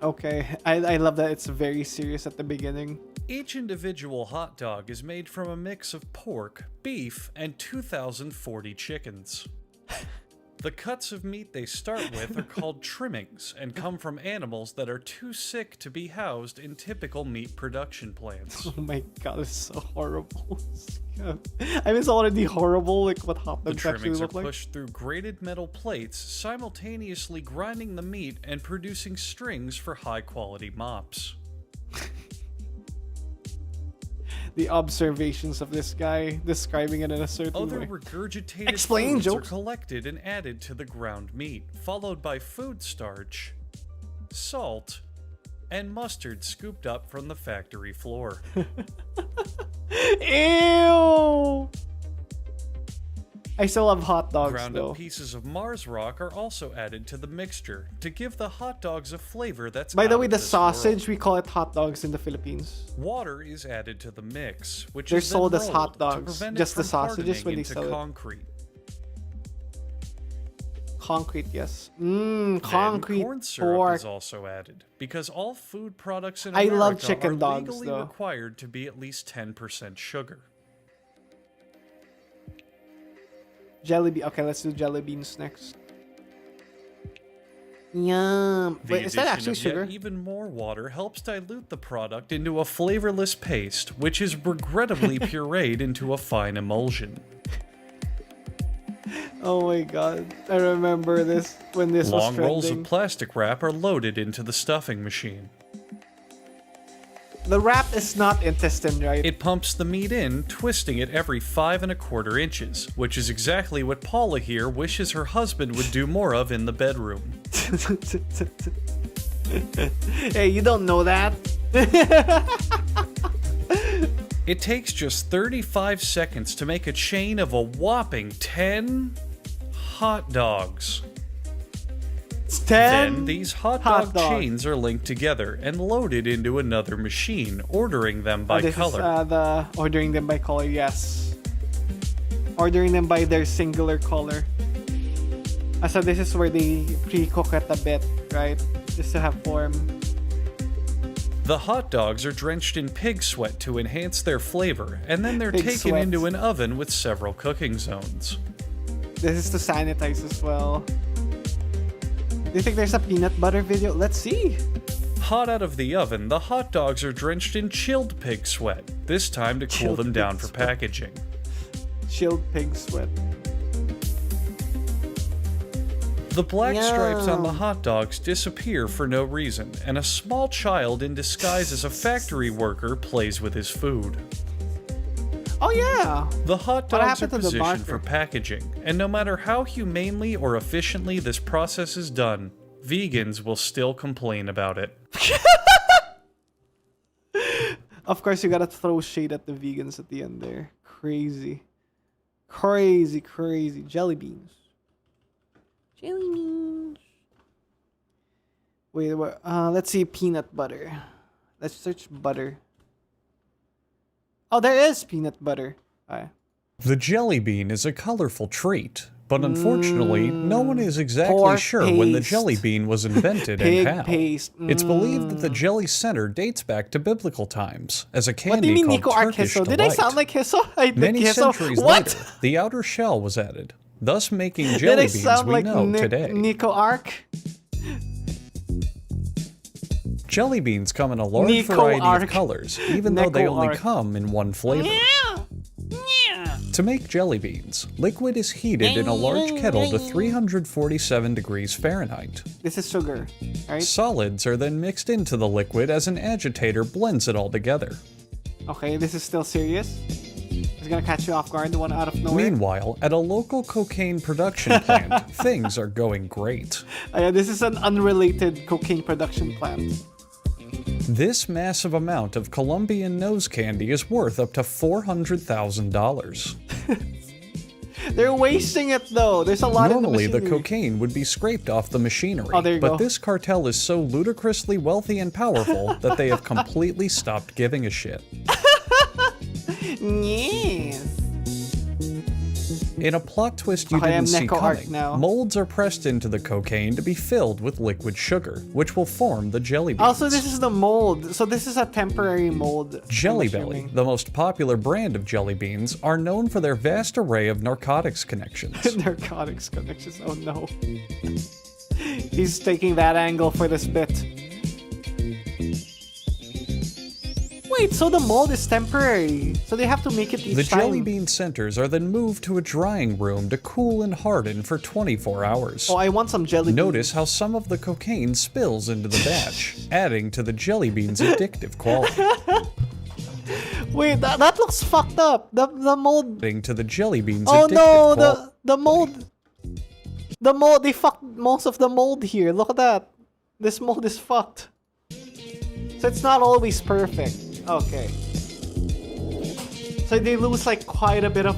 Okay, I love that it's very serious at the beginning. Each individual hot dog is made from a mix of pork, beef, and 2,040 chickens. The cuts of meat they start with are called trimmings and come from animals that are too sick to be housed in typical meat production plants. Oh my god, it's so horrible. I mean, it's already horrible, like what hot dogs actually trimmings look are like. pushed through grated metal plates, simultaneously grinding the meat and producing strings for high-quality mops. The observations of this guy describing it in a certain Other way. regurgitated Explain, foods jokes. are collected and added to the ground meat, followed by food starch, salt, and mustard scooped up from the factory floor. Ew! I still love hot dogs Ground though. up pieces of Mars rock are also added to the mixture to give the hot dogs a flavor that's By the out way, of the this sausage, world. we call it hot dogs in the Philippines. Water is added to the mix, which They're is then sold as hot rolled to dogs, prevent it just the from sausages hardening when they into sell it. concrete. Concrete, yes. Then Concrete corn syrup pork. is also added because all food products in I America love chicken are dogs, legally though. required to be at least 10% sugar. Jelly bean. Okay, let's do jelly beans next. Yum. The Wait, is that addition actually of sugar? Yet even more water helps dilute the product into a flavorless paste, which is regrettably pureed into a fine emulsion. Oh my god. I remember this when this was Long rolls trending. of plastic wrap are loaded into the stuffing machine. The wrap is not intestine, right? It pumps the meat in, twisting it every 5 1/4 inches, which is exactly what Paula here wishes her husband would do more of in the bedroom. Hey, you don't know that. It takes just 35 seconds to make a chain of a whopping 10 hot dogs. It's 10 Then these hot hot dog dogs. chains are linked together and loaded into another machine, ordering them by this color. is the ordering them by color, yes. Ordering them by their singular color. So this is where they pre-cook it a bit, right? Just to have form. The hot dogs are drenched in pig sweat to enhance their flavor, and then they're Pig taken sweat. into an oven with several cooking zones. This is to sanitize as well. Do you think there's a peanut butter video? Let's see. Hot out of the oven, the hot dogs are drenched in chilled pig sweat, this time to cool Chilled them down pig for sweat. packaging. Chilled pig sweat. The black stripes on the Yum. hot dogs disappear for no reason, and a small child in disguise as a factory worker plays with his food. Oh yeah. The hot What dogs are happened to the positioned for marker? packaging, and no matter how humanely or efficiently this process is done, vegans will still complain about it. Of course, you gotta throw shade at the vegans at the end there. Crazy. Crazy, crazy. Jelly beans. Jelly beans. Wait, let's see peanut butter. Let's search butter. Oh, there is peanut butter. Alright. The jelly bean is a colorful treat, but unfortunately, no one is exactly Pork sure when the paste. jelly bean was invented Pig and how. paste. It's believed that the jelly center dates back to biblical times as a What do candy you mean called Nico Arc Turkish Hiso? Did I delight. sound like Hiso? I think Many Hiso. centuries What? later, the outer shell was added, thus making Did jelly I beans sound we like know today. Nico Arc? Jelly beans come in a large Nico variety Arc. of colors, even though they Nico only Arc. come in one flavor. To make jelly beans, liquid is heated in a large kettle to 347 degrees Fahrenheit. This is sugar, right? Solids are then mixed into the liquid as an agitator blends it all together. Okay, this is still serious. It's gonna catch you off guard, the one out of nowhere. Meanwhile, at a local cocaine production plant, things are going great. Yeah, this is an unrelated cocaine production plant. This massive amount of Colombian nose candy is worth up to $400,000. They're wasting it though. There's a lot Normally, in the the machinery. cocaine would be scraped off the machinery, Oh, there you but go. this cartel is so ludicrously wealthy and powerful that they have completely stopped giving a shit. Yes. In a plot twist you Okay, didn't I'm see Neko Arc coming, now. molds are pressed into the cocaine to be filled with liquid sugar, which will form the jelly beans. Also, this is the mold. So this is a temporary mold. Jelly I'm Belly, assuming. the most popular brand of jelly beans, are known for their vast array of narcotics connections. Narcotics connections. Oh no. He's taking that angle for this bit. Wait, so the mold is temporary. So they have to make it each The time. jelly bean centers are then moved to a drying room to cool and harden for 24 hours. Oh, I want some jelly beans. Notice how some of the cocaine spills into the batch, adding to the jelly bean's addictive quality. Wait, that looks fucked up. The mold. Adding to the jelly bean's Oh addictive no, quality. the mold. The mold. They fucked most of the mold here. Look at that. This mold is fucked. So it's not always perfect. Okay. So they lose like quite a bit of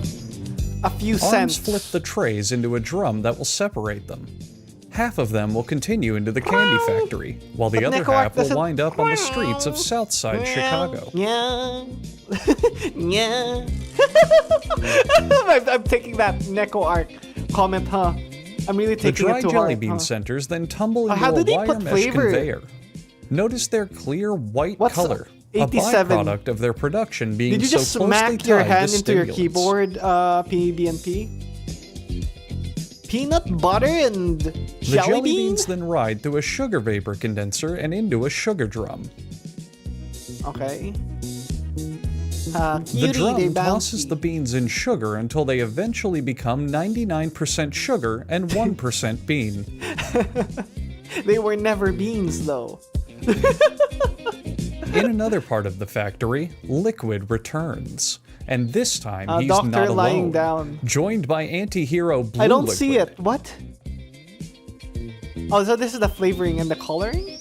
a few Arms cents. flip the trays into a drum that will separate them. Half of them will continue into the candy factory, while the But other Neko Arc half will doesn't- wind up on the streets of Southside Chicago. Yeah. Yeah. I'm taking that Neko Arc comment, huh? I'm really The taking dry it too jelly hard. bean huh? centers then tumble into How do a they wire put mesh flavor? conveyor. Notice their clear white What's color, a 87? byproduct of their production being Did you so just closely smack your tied hand to into your stimulants. keyboard, PB&P? Peanut butter and The jelly, jelly bean? beans then ride through a sugar vapor condenser and into a sugar drum. Okay. The Cutie, they drum bouncy. tosses the beans in sugar until they eventually become 99% sugar and 1% bean. They were never beans, though. In another part of the factory, Liquid returns. And this time, he's Doctor not lying alone. down. Joined by anti-hero Blue I don't Liquid. see it. What? Oh, so this is the flavoring and the coloring?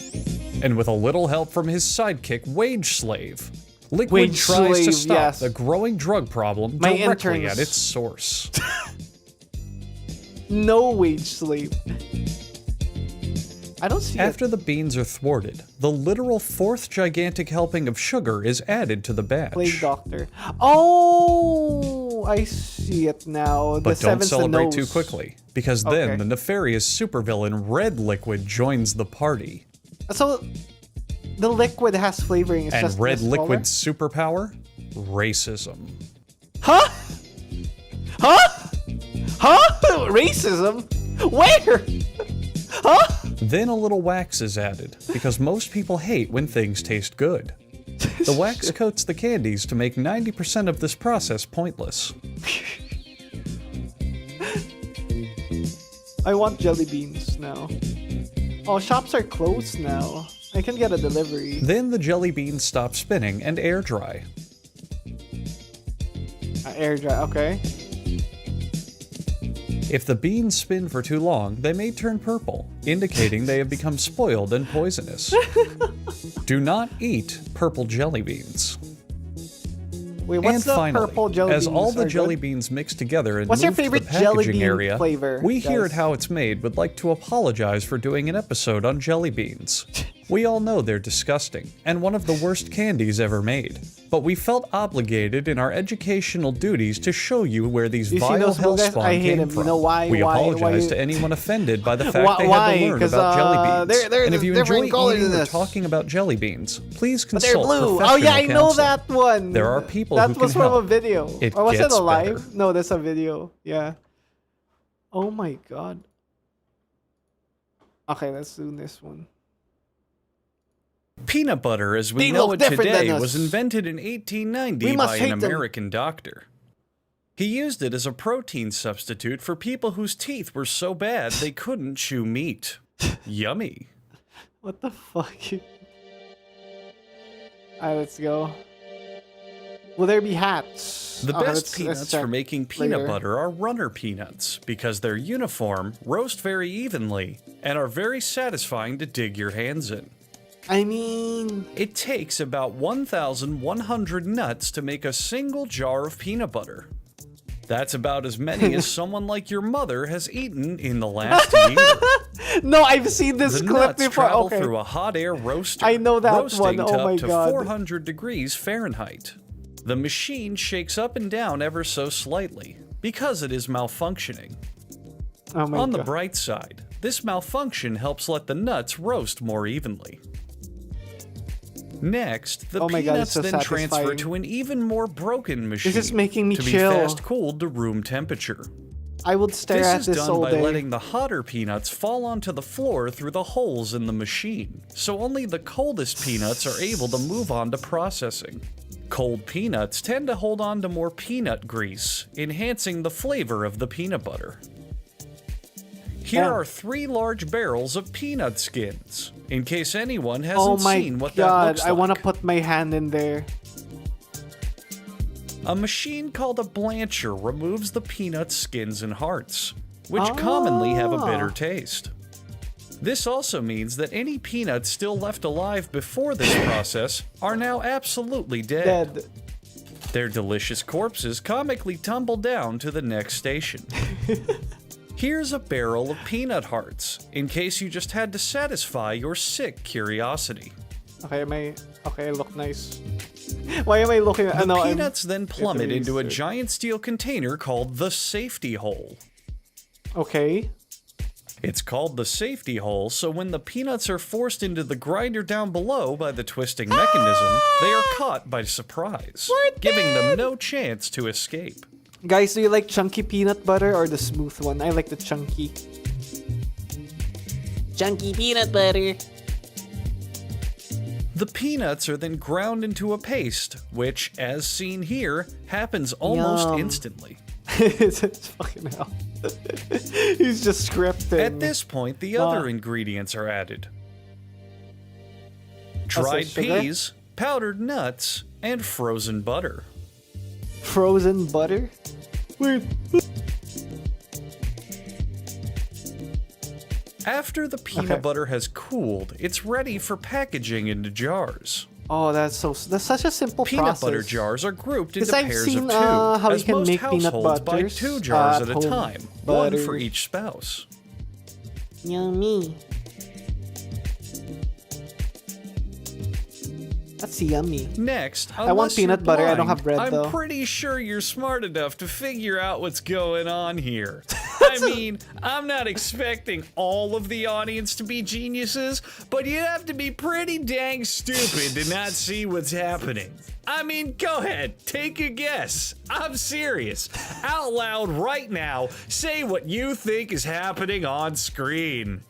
And with a little help from his sidekick, Wage Slave, Liquid Wage tries to Slave, stop yes. the growing drug problem My directly interns. at its source. No wage slave. I don't see After the beans are thwarted, the literal fourth gigantic helping of sugar is added to the batch. Plague Doctor. Oh, I see it now. But the don't seven's the celebrate nose. too quickly, because then Okay. the nefarious supervillain Red Liquid joins the party. So, the liquid has flavoring. It's And just Red this color? Liquid's superpower? Racism. Huh? Huh? Huh? Racism? Where? Huh? Then a little wax is added, because most people hate when things taste good. The wax coats the candies to make 90% of this process pointless. I want jelly beans now. Oh, shops are closed now. I can get a delivery. Then the jelly beans stop spinning and air dry. Air dry, okay. If the beans spin for too long, they may turn purple, indicating they have become spoiled and poisonous. Do not eat purple jelly beans. Wait, what's And the finally, purple jelly as beans? all the are jelly good? beans mix together and What's your move to favorite the jelly packaging bean area, flavor, we here guys? at How It's Made would like to apologize for doing an episode on jelly beans. We all know they're disgusting, and one of the worst candies ever made. But we felt obligated in our educational duties to show you where these You see vile those blue guys? hellspawn I hate came them. You from. know why? We Why apologize you- to anyone offended by the fact Why- they had why? to learn 'Cause, about jelly beans. they're And if you different enjoy colors eating in or this. talking about jelly beans, please But they're consult blue. Oh professional yeah, I know counsel. that one. There are people that who can was from help. a video. It Or was it gets a live? better. No, that's a video. Yeah. Oh my god. Okay, let's do this one. Peanut butter, as we They know look it different today, than us. was invented in 1890 We must by hate an them. American doctor. He used it as a protein substitute for people whose teeth were so bad they couldn't chew meat. Yummy. What the fuck? Alright, let's go. Will there be hats? The Okay, best let's peanuts check for making peanut later. butter are runner peanuts because they're uniform, roast very evenly, and are very satisfying to dig your hands in. I mean... It takes about 1,100 nuts to make a single jar of peanut butter. That's about as many as someone like your mother has eaten in the last year. No, I've seen this the clip nuts before. travel Okay. through a hot air roaster. I know that roasting one. Oh to my up to God. 400 degrees Fahrenheit. The machine shakes up and down ever so slightly because it is malfunctioning. Oh my On the God. bright side, this malfunction helps let the nuts roast more evenly. Next, the Oh my God, peanuts it's so then transfer satisfying. to an even more broken machine This is making me to be chill. fast cooled to room temperature. I would stare This at is this done all by day. letting the hotter peanuts fall onto the floor through the holes in the machine, so only the coldest peanuts are able to move on to processing. Cold peanuts tend to hold on to more peanut grease, enhancing the flavor of the peanut butter. Here Yeah. are 3 large barrels of peanut skins, in case anyone hasn't Oh my seen what that God, looks like. I want to put my hand in there. A machine called a blancher removes the peanut skins and hearts, which commonly have a bitter taste. This also means that any peanuts still left alive before this process are now absolutely dead. Their delicious corpses comically tumble down to the next station. Here's a barrel of peanut hearts, in case you just had to satisfy your sick curiosity. Okay, I look nice. Why am I looking at... The peanuts then plummet into a giant steel container called the safety hole. Okay. It's called the safety hole, so when the peanuts are forced into the grinder down below by the twisting mechanism, they are caught by surprise, giving them no chance to escape. Guys, do you like chunky peanut butter or the smooth one? I like the chunky. Chunky peanut butter. The peanuts are then ground into a paste, which, as seen here, happens almost Yum. instantly. It's fucking hell. He's just scripting. At this point, the other ingredients are added. Dried sugar? peas, powdered nuts, and frozen butter. Frozen butter? Wait. After the peanut butter has cooled, it's ready for packaging into jars. Oh, that's such a simple Peanut process. butter jars are grouped into 'Cause I've pairs seen, of 2, how you as can most make peanut households buy butters 2 jars at a home. time, one Butter. for each spouse. Yummy. That's yummy. Next, I want unless you're peanut butter, I don't blind, have bread, I'm though. pretty sure you're smart enough to figure out what's going on here. I mean, I'm not expecting all of the audience to be geniuses, but you have to be pretty dang stupid to not see what's happening. I mean, go ahead, take a guess. I'm serious. Out loud right now, say what you think is happening on screen.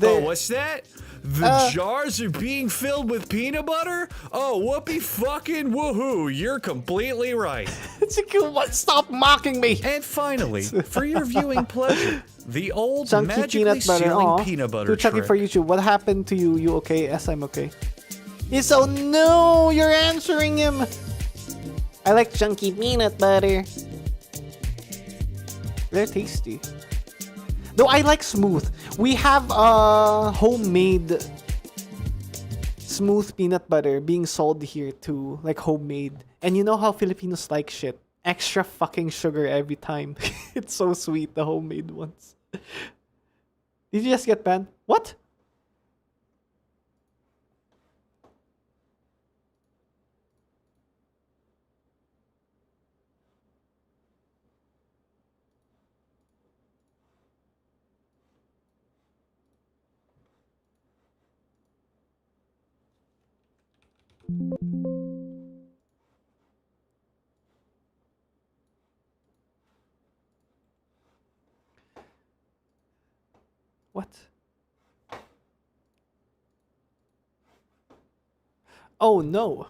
Oh, what's that? The jars are being filled with peanut butter? Oh, whoopee fucking woohoo, you're completely right. It's a cool one. Stop mocking me. And finally, for your viewing pleasure, the old Chunky magically peanut butter. sealing Aw. peanut butter Too chunky trick. for YouTube. What happened to you? You okay? Yes, I'm okay. Hiso, no! You're answering him! I like chunky peanut butter. They're tasty. Though I like smooth. We have homemade smooth peanut butter being sold here too. Like homemade. And you know how Filipinos like shit. Extra fucking sugar every time. It's so sweet, the homemade ones. Did you just get banned? What? What? Oh no.